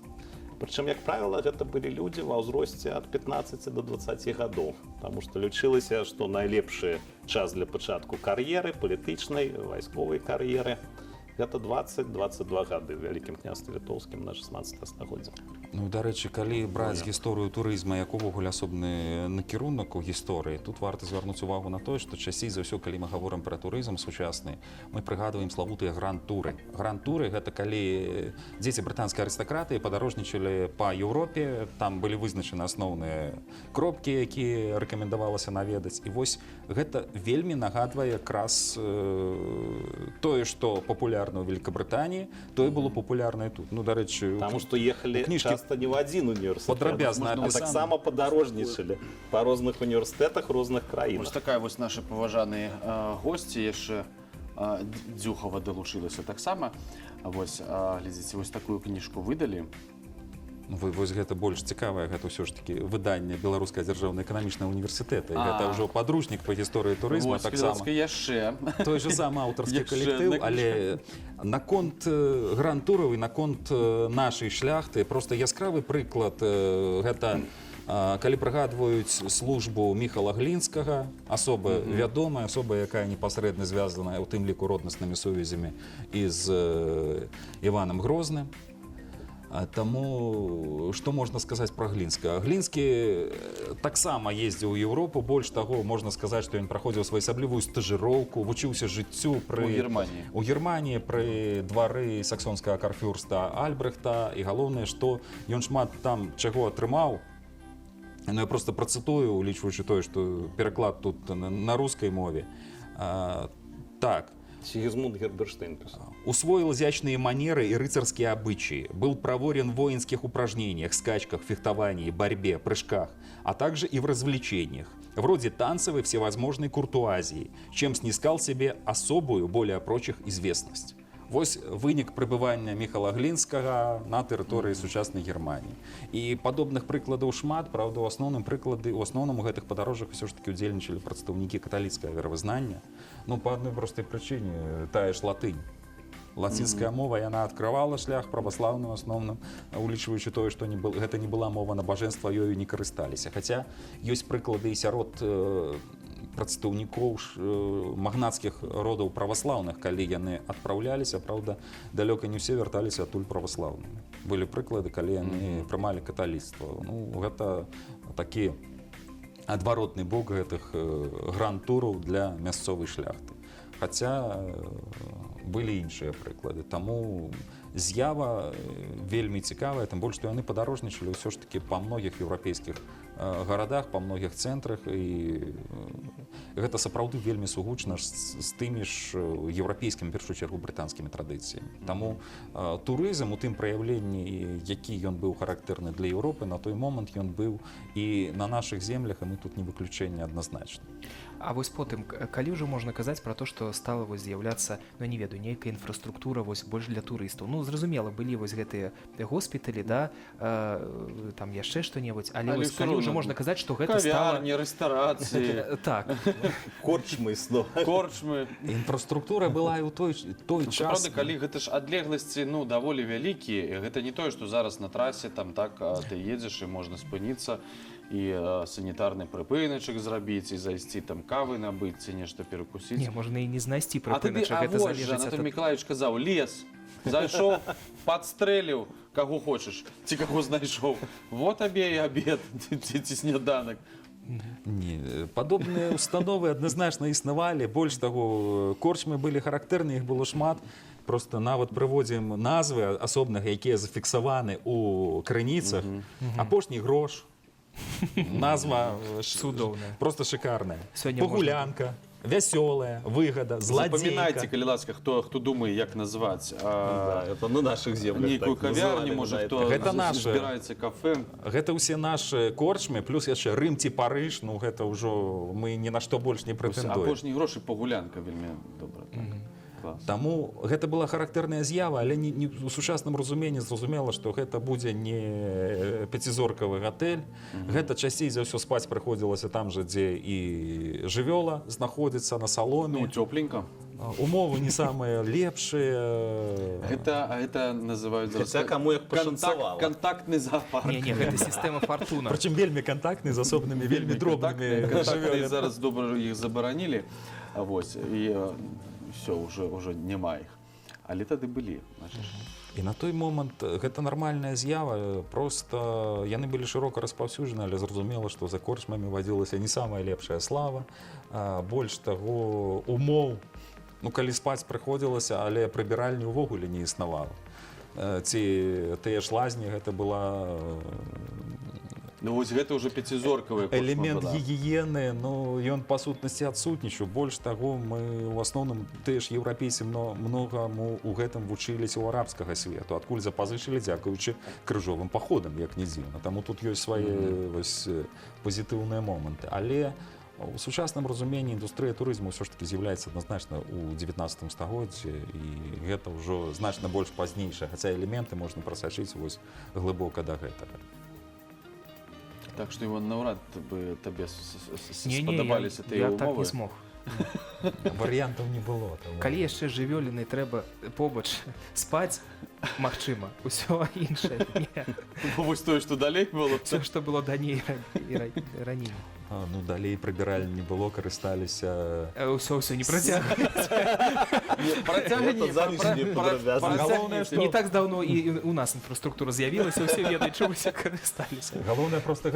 Прычым, як правіла, гэта былі людзі ва ўзросце ад 15 до 20 гадоў, таму што лічылася, што найлепшы час для пачатку кар'еры, палітычнай, вайсковай кар'еры, гэта 20-22 гады ў Вялікім княстве Літоўскім на 16 стагоддзе. Ну, дарэчы, калі браць гісторыю турызма як увогуле асобны накірунак у гісторыі, тут варта звярнуць увагу на тое, што часцей за ўсё, калі мы гаворым пра турызм сучасны, мы прыгадваем славутыя гранд-туры. Гранд-туры гэта калі дзеці брытанскай арыстакраты падарожнічалі па Еўропе, там былі вызначаны асноўныя кропкі, якія рэкамендавалася наведаць. І вось гэта вельмі нагадвае якраз тое, што папулярна ў Великабрытаніі, тое было папулярна і тут. Ну, дарэчы, Потому что ехали часто не в один университет, Падрабязна а описано. таксама падарожнічалі па розных універсітэтах розных Вось краінах. такая вось наша паважаныя госці яшчэ Дзюхава далучылася таксама. Вось глядзіце, вось такую кніжку выдалі. Вось гэта больш цікавае, гэта ўсё ж такі выданне Беларускага дзяржаўнага эканамічнага універсітэта. Гэта ўжо падручнік па гісторыі турызма таксама. Яшчэ. Той же самы аўтарскі Яшчэ калектыў, адна але наконт гранд-тураў і наконт нашай шляхты проста яскравы прыклад гэта калі прыгадваюць службу Міхала Глінскага, асоба вядомая, асоба, якая непасрэдна звязаная ў тым ліку роднаснымі сувязямі і з Іванам Грозным. Таму што можна сказаць пра Глінскага? Глінскі таксама ездзіў у Еўропу, больш таго, можна сказаць, што ён праходзіў своеасаблівую стажыроўку, вучыўся жыццю у Германіі пры двары саксонскага карфюрста Альбрехта, і галоўнае, што ён шмат там чаго атрымаў. Ну, я просто працытую, улічваючы тое, што пераклад тут на рускай мове. Так. Сигизмунд Герберштейн писал. Усвоил изящные манеры и рыцарские обычаи, был проворен в воинских упражнениях, скачках, фехтовании, борьбе, прыжках, а также и в развлечениях, вроде танцевой всевозможной куртуазии, чем снискал себе особую, более прочих, известность. Вось вынік прыбывання Міхала Глінскага на тэрыторыі сучаснай Германіі. І падобных прыкладаў шмат, правда, у асноўным у гэтых падарожжах ўсё ж такі ўдзельнічалі прадстаўнікі каталіцкага веравызнання. Ну, па адной простай прычыне, тая ж латынь. Лацінская мова, яна адкрывала шлях праваслаўным асноўным, улічваючы тое, што гэта не была мова набажэнства, ёю не карысталіся. Хаця ёсць прыклады і сярод прадстаўнікоў магнацкіх родаў праваслаўных, калі яны адпраўляліся, праўда, далёка не ўсе вярталіся адтуль праваслаўнымі. Былі прыклады, калі яны прымалі каталіцтва. Ну, гэта такі адваротны бок гэтых гранд-тураў для мясцовай шляхты. Хаця былі іншыя прыклады. Таму з'ява вельмі цікавая, тым больш, што яны падарожнічалі ўсё ж такі па многіх еўрапейскіх гарадах, па многіх цэнтрах, і гэта сапраўды вельмі сугучна з тымі ж еўрапейскімі, першую чаргу, брытанскімі традыцыямі. Таму турызм у тым праяўленні, які ён быў характэрны для Еўропы, на той момант ён быў і на нашых землях, і мы тут не выключэнне адназначна. А вось потым, калі ўжо можна казаць пра то, што стала вось з'яўляцца, ну, не ведаю, нейкая інфраструктура вось больш для турыстаў. Ну, зразумела, былі вось гэтыя госпіталі, да, там яшчэ што-небудзь, але вось калі ўжо можна казаць, што гэта стала... Кавярні, рэстарацыі. Так. Корчмы снова. Корчмы. Інфраструктура была і ў той час. Правда, калі гэта ж адлегласці, ну, даволі вялікія, гэта не тое, што зараз на трасе, там так, ты едзеш і можна спыніцца, і санітарны прыпыначак зрабіць, і зайсці там кавы набыць, ці нешта перакусіць. Не, можна і не знайсці А тады, прыпыначак, гэта вось жа, залежыць Анатолий ад... Миколаевич казаў, лес, зайшоў, падстрэліў, каго хочаш, ці каго знайшоў. Вот табе і абед, ці сняданак. Не, падобныя установы адназначна існавалі, больш таго, корчмы былі характэрныя, іх было шмат. Просто нават прыводзім назвы асобнага, якія зафіксаваны ў крыніцах. Апошні грош. Назва цудоўная, просто шикарная. Сёння Пагулянка, вясёлая, выгада, зладзейка. Запамінайце, калі ласка, хто думае, як назваць. Да, это на наших землях. Нейкую кавярню, можа, хто збіраецца кафе. Гэта ўсе нашы корчмы, плюс яшчэ Рым ці Парыж, ну гэта ўжо мы ні на што больш не прэтэндуем. Апошні грошы пагулянка вельмі добра. Таму гэта была характэрная з'ява, але у сучасным разуменні зразумела, што гэта будзе не пяцізоркавы гатэль. Гэта часцей за ўсё спаць прыходзілася там жа, дзе і жывёла знаходзіцца на саломе. Ну, цёпленька. Умовы не самыя лепшыя. Гэта называюць каму як пашанцавала. Кантактны зоопарк. Не, гэта сістэма фартуна. Прычым вельмі кантактны з асобнымі, вельмі дробнымі жывёламі. Зараз добра іх забаранілі. Вось, і все, уже няма іх. Але тады былі, бачыш. І на той момант гэта нармальная з'ява, просто яны былі шырока распаўсюджаны, але зразумела, што за корчмамі вадзілася не самая лепшая слава, больш таго умоў, ну калі спаць прыходзілася, але прыбіральні ўвогуле не існавала. Ці тыя ж лазні, гэта была Ну вось гэта ўжо пяцізоркавая корчма элемент была. гігіены, ну ён па сутнасці адсутнічаў. Больш таго, мы ў асноўным тыя ж еўрапейцы многаму у гэтым вучыліся ў арабскага свету, адкуль запазычылі дзякуючы крыжовым паходам, як не дзіўна. Таму тут ёсць свае вось пазітыўныя моманты. Але у сучасным разуменні індустрыя турызму ўсё ж такі з'яўляецца адназначна ў 19 стагоддзі, і гэта ўжо значна больш пазнейшае, хаця элементы можна прасачыць вось глыбока да гэтага. Так што Іван, наўрад бы табе Не-не, спадабаліся я тыя так ўмовы. не смог. Варыянтаў не было. Таму. Калі яшчэ жывёліны трэба побач спаць, магчыма, усё іншае не. Вось тое, што далей было. Все, што было даней і раней. Ну, далей прыбіральні не было, карысталіся... Усё не працягваецца. Працягні, Галоўнае, Не так даўно і у нас інфраструктура з'явілася, усе ведаюць, чым усе карысталіся. Галоўнае, проста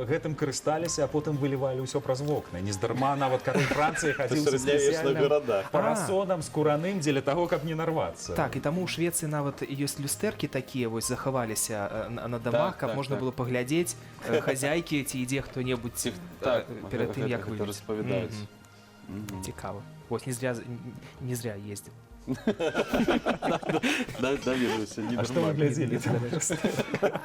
гэтым карысталіся, а потым вылівалі ўсё праз вокны. Нездарма нават кароль Францыі хадзіў сярэднявечных гарадах. парасонам, скураным, дзеля таго, каб не нарвацца. Так, і таму ў Швецыі нават ёсць люстэркі такія вось захаваліся на дамах, каб можна было паглядзець хазяйкі ці ідзе хто-небудзь перад тым, як выйдзе. распавядаюць. Цікава. Вось не зря ездзіў. Даведаюся, не А што вы глядзелі?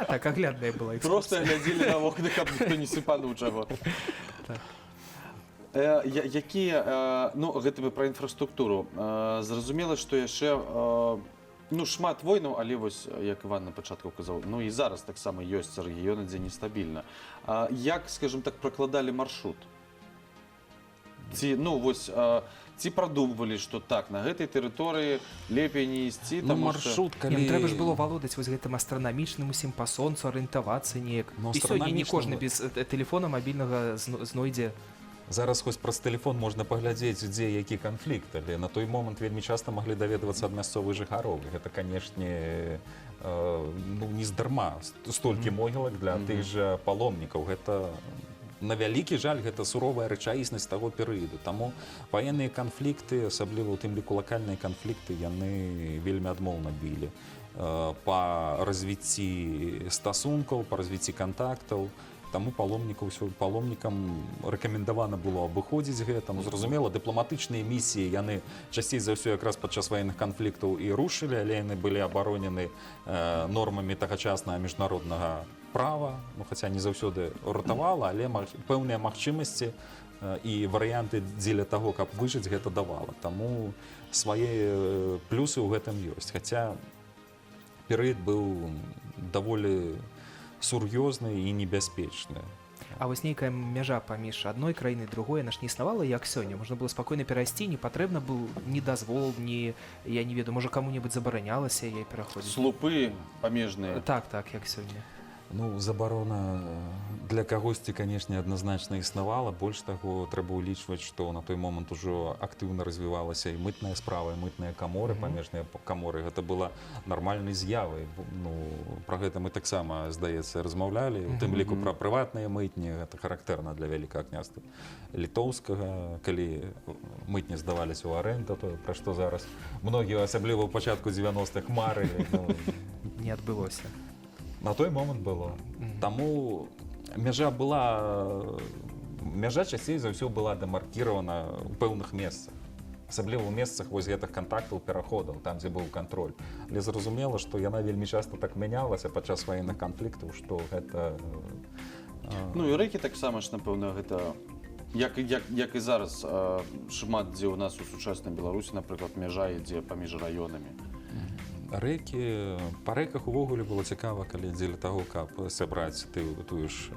Так, аглядная была экскурсія. Просто глядзелі на вокны, каб ніхто не сыпануў чаго. Якія, ну, гэта мы пра інфраструктуру. Зразумела, што яшчэ ну, шмат войнаў, але вось, як Іван на пачатку казаў, ну і зараз таксама ёсць рэгіёны, дзе нестабільна. Як, скажем так, пракладалі маршрут? Ці, ну, вось, ці прадумвалі, што так, на гэтай тэрыторыі лепей не ісці, Ну, таму маршрут, Не, калі... ну, трэба ж было валодаць вось гэтым астранамічным усім па сонцу, арыентавацца неяк. Ну, І сёння не астранамічным- кожны без тэлефона мабільнага знойдзе. Зараз хоць праз тэлефон можна паглядзець, дзе які канфлікт, але на той момант вельмі часта маглі даведвацца ад мясцовых жыхароў. Гэта, канешне, ну, не здарма. Столькі могілак для тых жа паломнікаў. Гэта, на вялікі жаль, гэта суровая рэчаіснасць таго перыяду. Таму ваенныя канфлікты, асабліва ў тым ліку лакальныя канфлікты, яны вельмі адмоўна білі. Па развіцці стасункаў, па развіцці кантактаў. Таму паломнікам рэкамендавана было абыходзіць гэта. Ну, зразумела, дыпламатычныя місіі яны часцей за ўсё якраз падчас ваенных канфліктаў і рушылі, але яны былі абаронены нормамі тагачаснага міжнароднага права, ну, хаця не заўсёды ратавала, але пэўныя магчымасці і варыянты дзеля таго, каб выжыць, гэта давала. Таму свае плюсы ў гэтым ёсць. Хаця перыяд быў даволі сур'ёзны і небяспечны. А вось нейкая мяжа паміж адной краінай і другой, яна ж не існавала, як сёння. Можна было спакойна перайсці, не патрэбна быў ні дазвол, ні, я не ведаю, можа каму-небудзь забаранялася яе пераходзіць. слупы памежныя. Так, як сёння. Ну, забарона для кагосьці, канешне, адназначна існавала. Больш таго, трэба ўлічваць, што на той момант ужо актыўна развівалася і мытная справа, і мытныя каморы, памежныя каморы. Гэта была нармальнай з'явай. Ну, пра гэта мы таксама, здаецца, размаўлялі. У тым ліку пра прыватныя мытні. Гэта характэрна для Вялікага княства Літоўскага. Калі мытні здаваліся ў аренду, то пра што зараз многія, асабліва ў пачатку 90-х, марылі. Ну, Не адбылося. на той момант было. Таму мяжа часцей за ўсё была дэмаркіравана ў пэўных месцах. Асабліва ў месцах вось гэтых кантактаў, пераходаў, там, дзе быў кантроль. Але зразумела, што яна вельмі часта так мянялася падчас ваенных канфліктаў, што гэта... Ну і рэкі таксама ж, напэўна, гэта... Як і зараз, шмат дзе ў нас у сучаснай Беларусі, напрыклад, мяжа ідзе паміж раёнамі. Рэкі, па рэках увогуле было цікава, калі дзеля таго, каб сабраць тую ж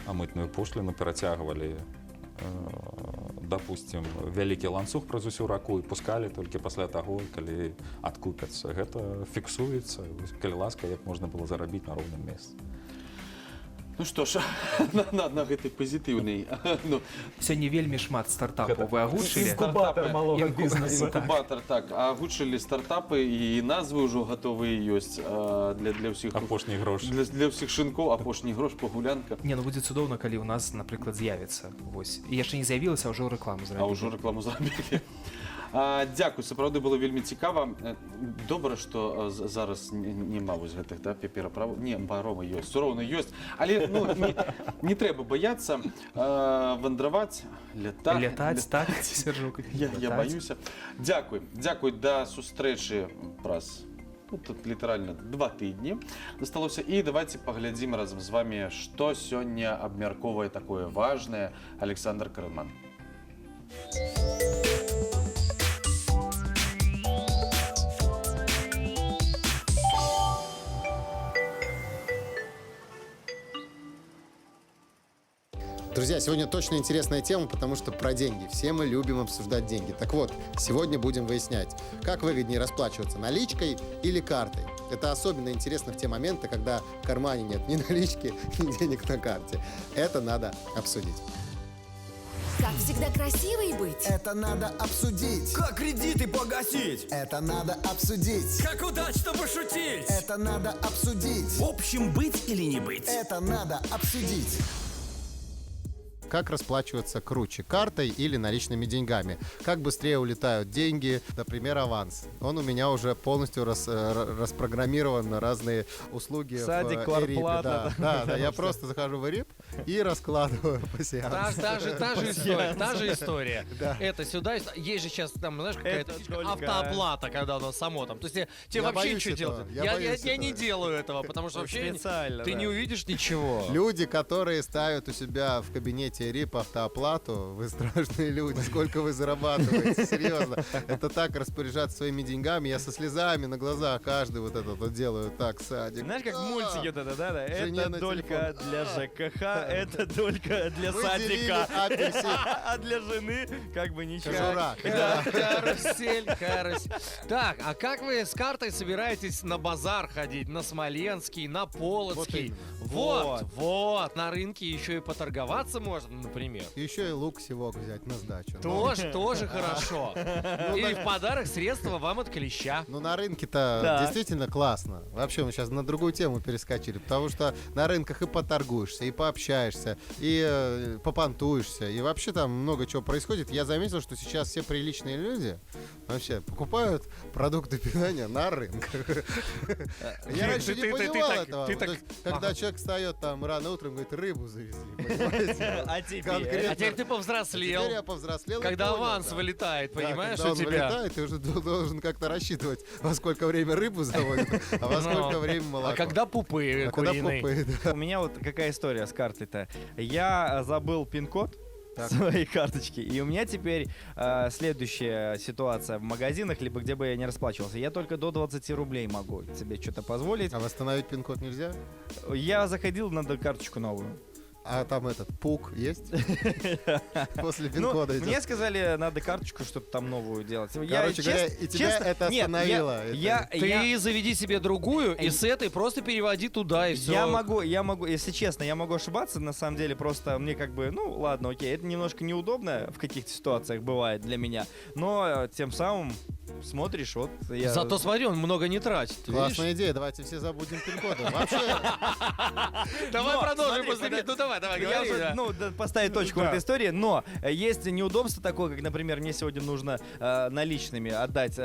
мытную пошліну, перацягвалі, дапусцім, вялікі ланцуг праз усю раку і пускалі толькі пасля таго, калі адкупяцца. Гэта фіксуецца, калі ласка, як можна было зарабіць на роўным месцы. Ну што ж, на гэтай пазітыўнай. Ну, Сёння вельмі шмат стартапаў вы агучылі. Інкубатор малого бізнесу. інкубатор, так. Агучылі стартапы, і назвы ўжо гатовыя ёсць для ўсіх. Апошні грош. Для ўсіх шынкоў, апошні грош, пагулянка. Не, ну будзе цудоўна, калі ў нас, напрыклад, з'явіцца. Вось. І яшчэ не з'явілася, а ўжо рэкламу А зрабілі. ўжо рэкламу зрабілі. Дзякуй, сапраўды было вельмі цікава. Добра, што зараз няма вось гэтых пераправ. Не, паромы ёсць, суроўна ёсць. Але не трэба баяцца вандраваць, Лятаць, так, Сяржук? Я баюся. Дзякуй, да сустрэчы праз тут літаральна 2 тыдні засталося. І давайте паглядзім разам з вами, што сёння абмяркоўвае такое важнае Александр Карэльман. Друзья, сегодня точно интересная тема, потому что про деньги. Все мы любим обсуждать деньги. Так вот, сегодня будем выяснять, как выгоднее расплачиваться, наличкой или картой. Это особенно интересно в те моменты, когда в кармане нет ни налички, ни денег на карте. Это надо обсудить. Как всегда красивой быть? Это надо обсудить. Как кредиты погасить? Это надо обсудить. Как удачно пошутить? Это надо обсудить. В общем, быть или не быть? Это надо обсудить. Как расплачиваться круче, картой или наличными деньгами? Как быстрее улетают деньги, например, аванс? Он у меня уже полностью распрограммирован на разные услуги. Садик, в квартплата, Эрипе. Да, я просто захожу в Эрип и раскладываю по сеансу. Та же история. Это сюда, есть же сейчас там, знаешь, какая-то автооплата, когда оно само там. То есть тебе вообще ничего делать? Я не делаю этого, потому что вообще ты не увидишь ничего. Люди, которые ставят у себя в кабинете РИП автооплату, вы страшные люди, сколько вы зарабатываете, серьезно. Это так распоряжаться своими деньгами, я со слезами на глазах каждый вот это вот делаю, так, садик. Знаешь, как в мультике вот это, да? Жене Это на долька для ЖКХ, это долька для садика, а для жены как бы ничего. Кожура. Карусель. Так, а как вы с картой собираетесь на базар ходить? На Смоленский, на Полоцкий? Вот, на рынке еще и поторговаться можно, например. Еще и лук-севок взять на сдачу. Тоже хорошо. Или в подарок средства вам от клеща. Ну, на рынке-то действительно классно. Вообще, мы сейчас на другую тему перескочили, потому что на рынках и поторгуешься, и пообщаешься, и попонтуешься, и вообще там много чего происходит. Я заметил, что сейчас все приличные люди вообще покупают продукты питания на рынках. Я раньше не понимал этого. Когда человек встает там рано утром, говорит, рыбу завезли, понимаете? А теперь ты повзрослел. Теперь я повзрослел. Когда аванс вылетает, понимаешь, когда у он тебя. вылетает, ты уже должен как-то рассчитывать, во сколько время рыбу заводят, а во сколько время молоко. А когда пупы куриные? Да. У меня вот какая история с картой-то. Я забыл пин-код своей карточки, и у меня теперь следующая ситуация в магазинах, либо где бы я не расплачивался. Я только до 20 рублей могу себе что-то позволить. А восстановить пин-код нельзя? Я заходил, надо карточку новую. А там этот пук есть? После пин-кода идет. Мне сказали, надо карточку что-то там новую делать. Короче говоря, и тебя это остановило. Ты заведи себе другую, и с этой просто переводи туда, и все. Я могу, если честно, я могу ошибаться, на самом деле, просто мне как бы, ну, ладно, окей, это немножко неудобно в каких-то ситуациях бывает для меня, но тем самым смотришь, вот я... Зато смотри, он много не тратит. Классная идея, давайте все забудем пин-коды. Вообще... Давай продолжим после... Ну давай, говори. Ну, поставить точку в этой истории, но есть неудобство такое, как, например, мне сегодня нужно наличными отдать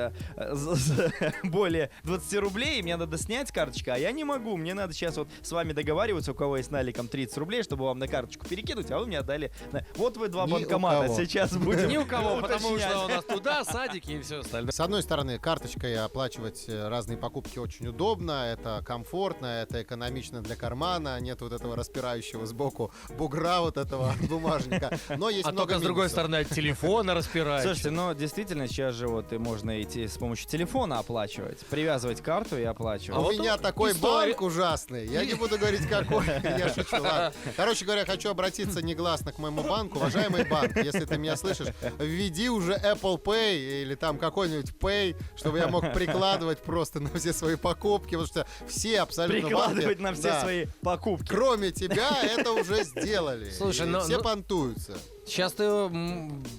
более 20 рублей, и мне надо снять карточку, а я не могу. Мне надо сейчас вот с вами договариваться, у кого есть наликом 30 рублей, чтобы вам на карточку перекинуть, а вы мне отдали... Вот вы два банкомата сейчас будем. Ни у кого, потому что у нас туда садики и все остальное. С одной стороны, карточкой оплачивать разные покупки очень удобно, это комфортно, это экономично для кармана, нет вот этого распирающего сбоку бугра вот этого бумажника. Но есть много только с другой минусов. стороны от телефона распираешь. Слушайте, ну действительно сейчас же вот и можно идти с помощью телефона оплачивать, привязывать карту и оплачивать. У меня такой банк ужасный, я не буду говорить какой, я шучу, ладно. Короче говоря, хочу обратиться негласно к моему банку. Уважаемый банк, если ты меня слышишь, введи уже Apple Pay или там какой-нибудь Pay, чтобы я мог прикладывать просто на все свои покупки, потому что все абсолютно Прикладывать банки, на все да, свои покупки. кроме тебя, это уже сделали. Слушай, И ну- все ну- понтуются. Сейчас ты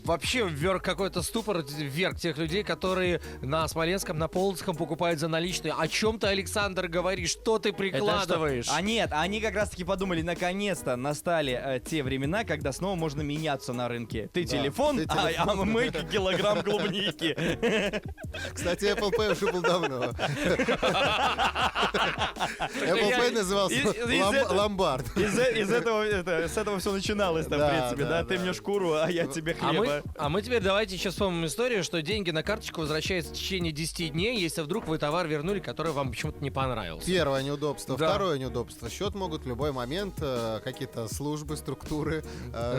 вообще вверх какой-то ступор, вверх тех людей, которые на Смоленском, на Полоцком покупают за наличные. О чем ты, Александр, говоришь? Что ты прикладываешь? А нет, они как раз таки подумали, наконец-то настали те времена, когда снова можно меняться на рынке. Ты Да, телефон, ты а телефон. мы килограмм клубники. Кстати, Apple Pay уже был давно. Apple Pay назывался ломбард. Из этого, с этого все начиналось, там, в Да, принципе, да, да? да. Ты мне шкуру, а я тебе хлеба. А мы теперь давайте сейчас вспомним историю, что деньги на карточку возвращаются в течение 10 дней, если вдруг вы товар вернули, который вам почему-то не понравился. Первое неудобство. Да. Второе неудобство. Счет могут в любой момент какие-то службы, структуры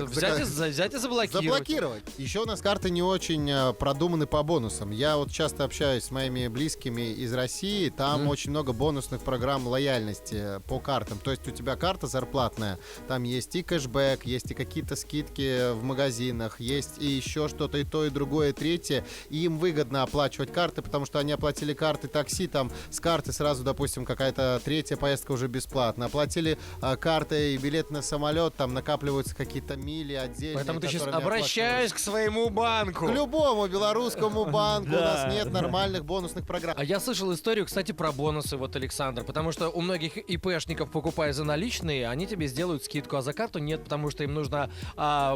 Взять и заблокировать. заблокировать. Еще у нас карты не очень продуманы по бонусам. Я вот часто общаюсь с моими близкими из России. Там очень много бонусных программ лояльности по картам. То есть у тебя карта зарплатная. Там есть и кэшбэк, есть и какие-то скидки в магазинах, есть и еще что-то, и то, и другое, и третье. И им выгодно оплачивать карты, потому что они оплатили карты такси, там с карты сразу, допустим, какая-то третья поездка уже бесплатно. Оплатили карты и билет на самолет, там накапливаются какие-то мили отдельные. Поэтому ты сейчас которые не обращаюсь к своему банку. к любому белорусскому банку. У нас нет нормальных бонусных программ. А я слышал историю, кстати, про бонусы, вот, Александр, потому что у многих ИПшников, покупая за наличные, они тебе сделают скидку, а за карту нет, потому что им нужно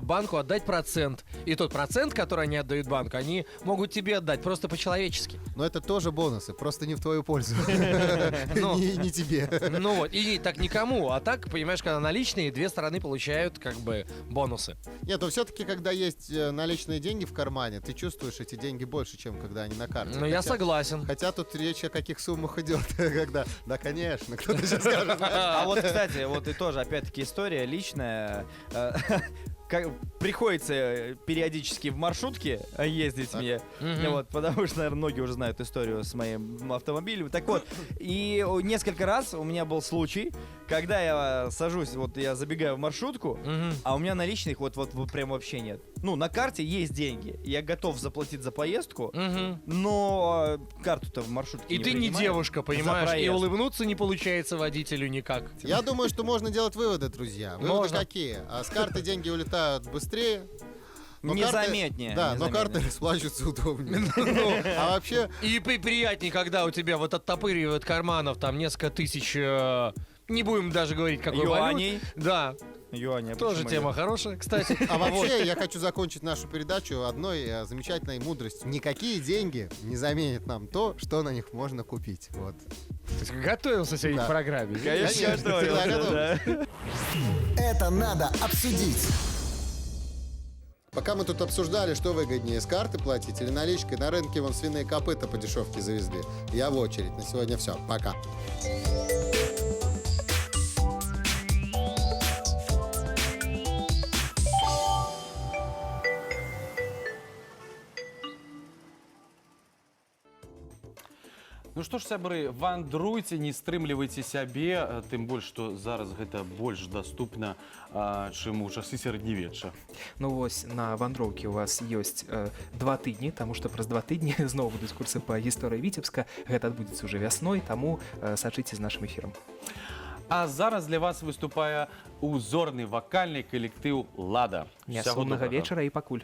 банку отдать процент. И тот процент, который они отдают банку, они могут тебе отдать просто по-человечески. Но это тоже бонусы, просто не в твою пользу. Ну. Не тебе. Ну вот, и так никому, а так, понимаешь, когда наличные, две стороны получают как бы бонусы. Нет, но все-таки, когда есть наличные деньги в кармане, ты чувствуешь эти деньги больше, чем когда они на карте. Ну, я Хотя- согласен. Хотя тут речь о каких суммах идет, когда... Да, конечно, кто-то сейчас скажет. А вот, кстати, вот и тоже, опять-таки, история личная. Приходится периодически в маршрутке ездить мне, вот, потому что, наверное, многие уже знают историю с моим автомобилем. Так вот, и несколько раз у меня был случай, когда я сажусь, вот я забегаю в маршрутку, а у меня наличных вот прям вообще нет. Ну, на карте есть деньги, я готов заплатить за поездку, но карту-то в маршрутке И не ты не принимают. девушка, За понимаешь, и проезд. улыбнуться не получается водителю никак. Я думаю, что можно делать выводы, друзья. Выводы Можно. какие? С карты деньги улетают быстрее. но Незаметнее. Да, но незаметнее. карты расплачиваются удобнее. А вообще, И приятнее, когда у тебя вот оттопыривают карманов там несколько тысяч, не будем даже говорить, какой Юаней. валют. Да, Юаня, тоже почему тема нет? хорошая, кстати. а вообще я хочу закончить нашу передачу одной замечательной мудростью. Никакие деньги не заменят нам то, что на них можно купить. Вот. То есть готовился сегодня Да. к программе. Конечно, Конечно, всегда готовился, готов. да. Это надо обсудить. Пока мы тут обсуждали, что выгоднее, с карты платить или наличкой, на рынке вон свиные копыта по дешевке завезли. Я в очередь. На сегодня все. Пока. Ну што ж, сябры, вандруйце, не стрымлівайце сябе, тым больш, што зараз гэта больш даступна, чым у часы сярэднявечча. Ну вось на вандроўкі у вас ёсць 2 тыдні, таму што праз 2 тыдні зноў будуць курсы па гісторыі Віцебска. Гэта адбудзецца ўжо вясной, таму сачыце з нашым эфірам. А зараз для вас выступае узорны вакальны калектыў «Лада». Усяго Нясумнага добрага. вечара і пакуль.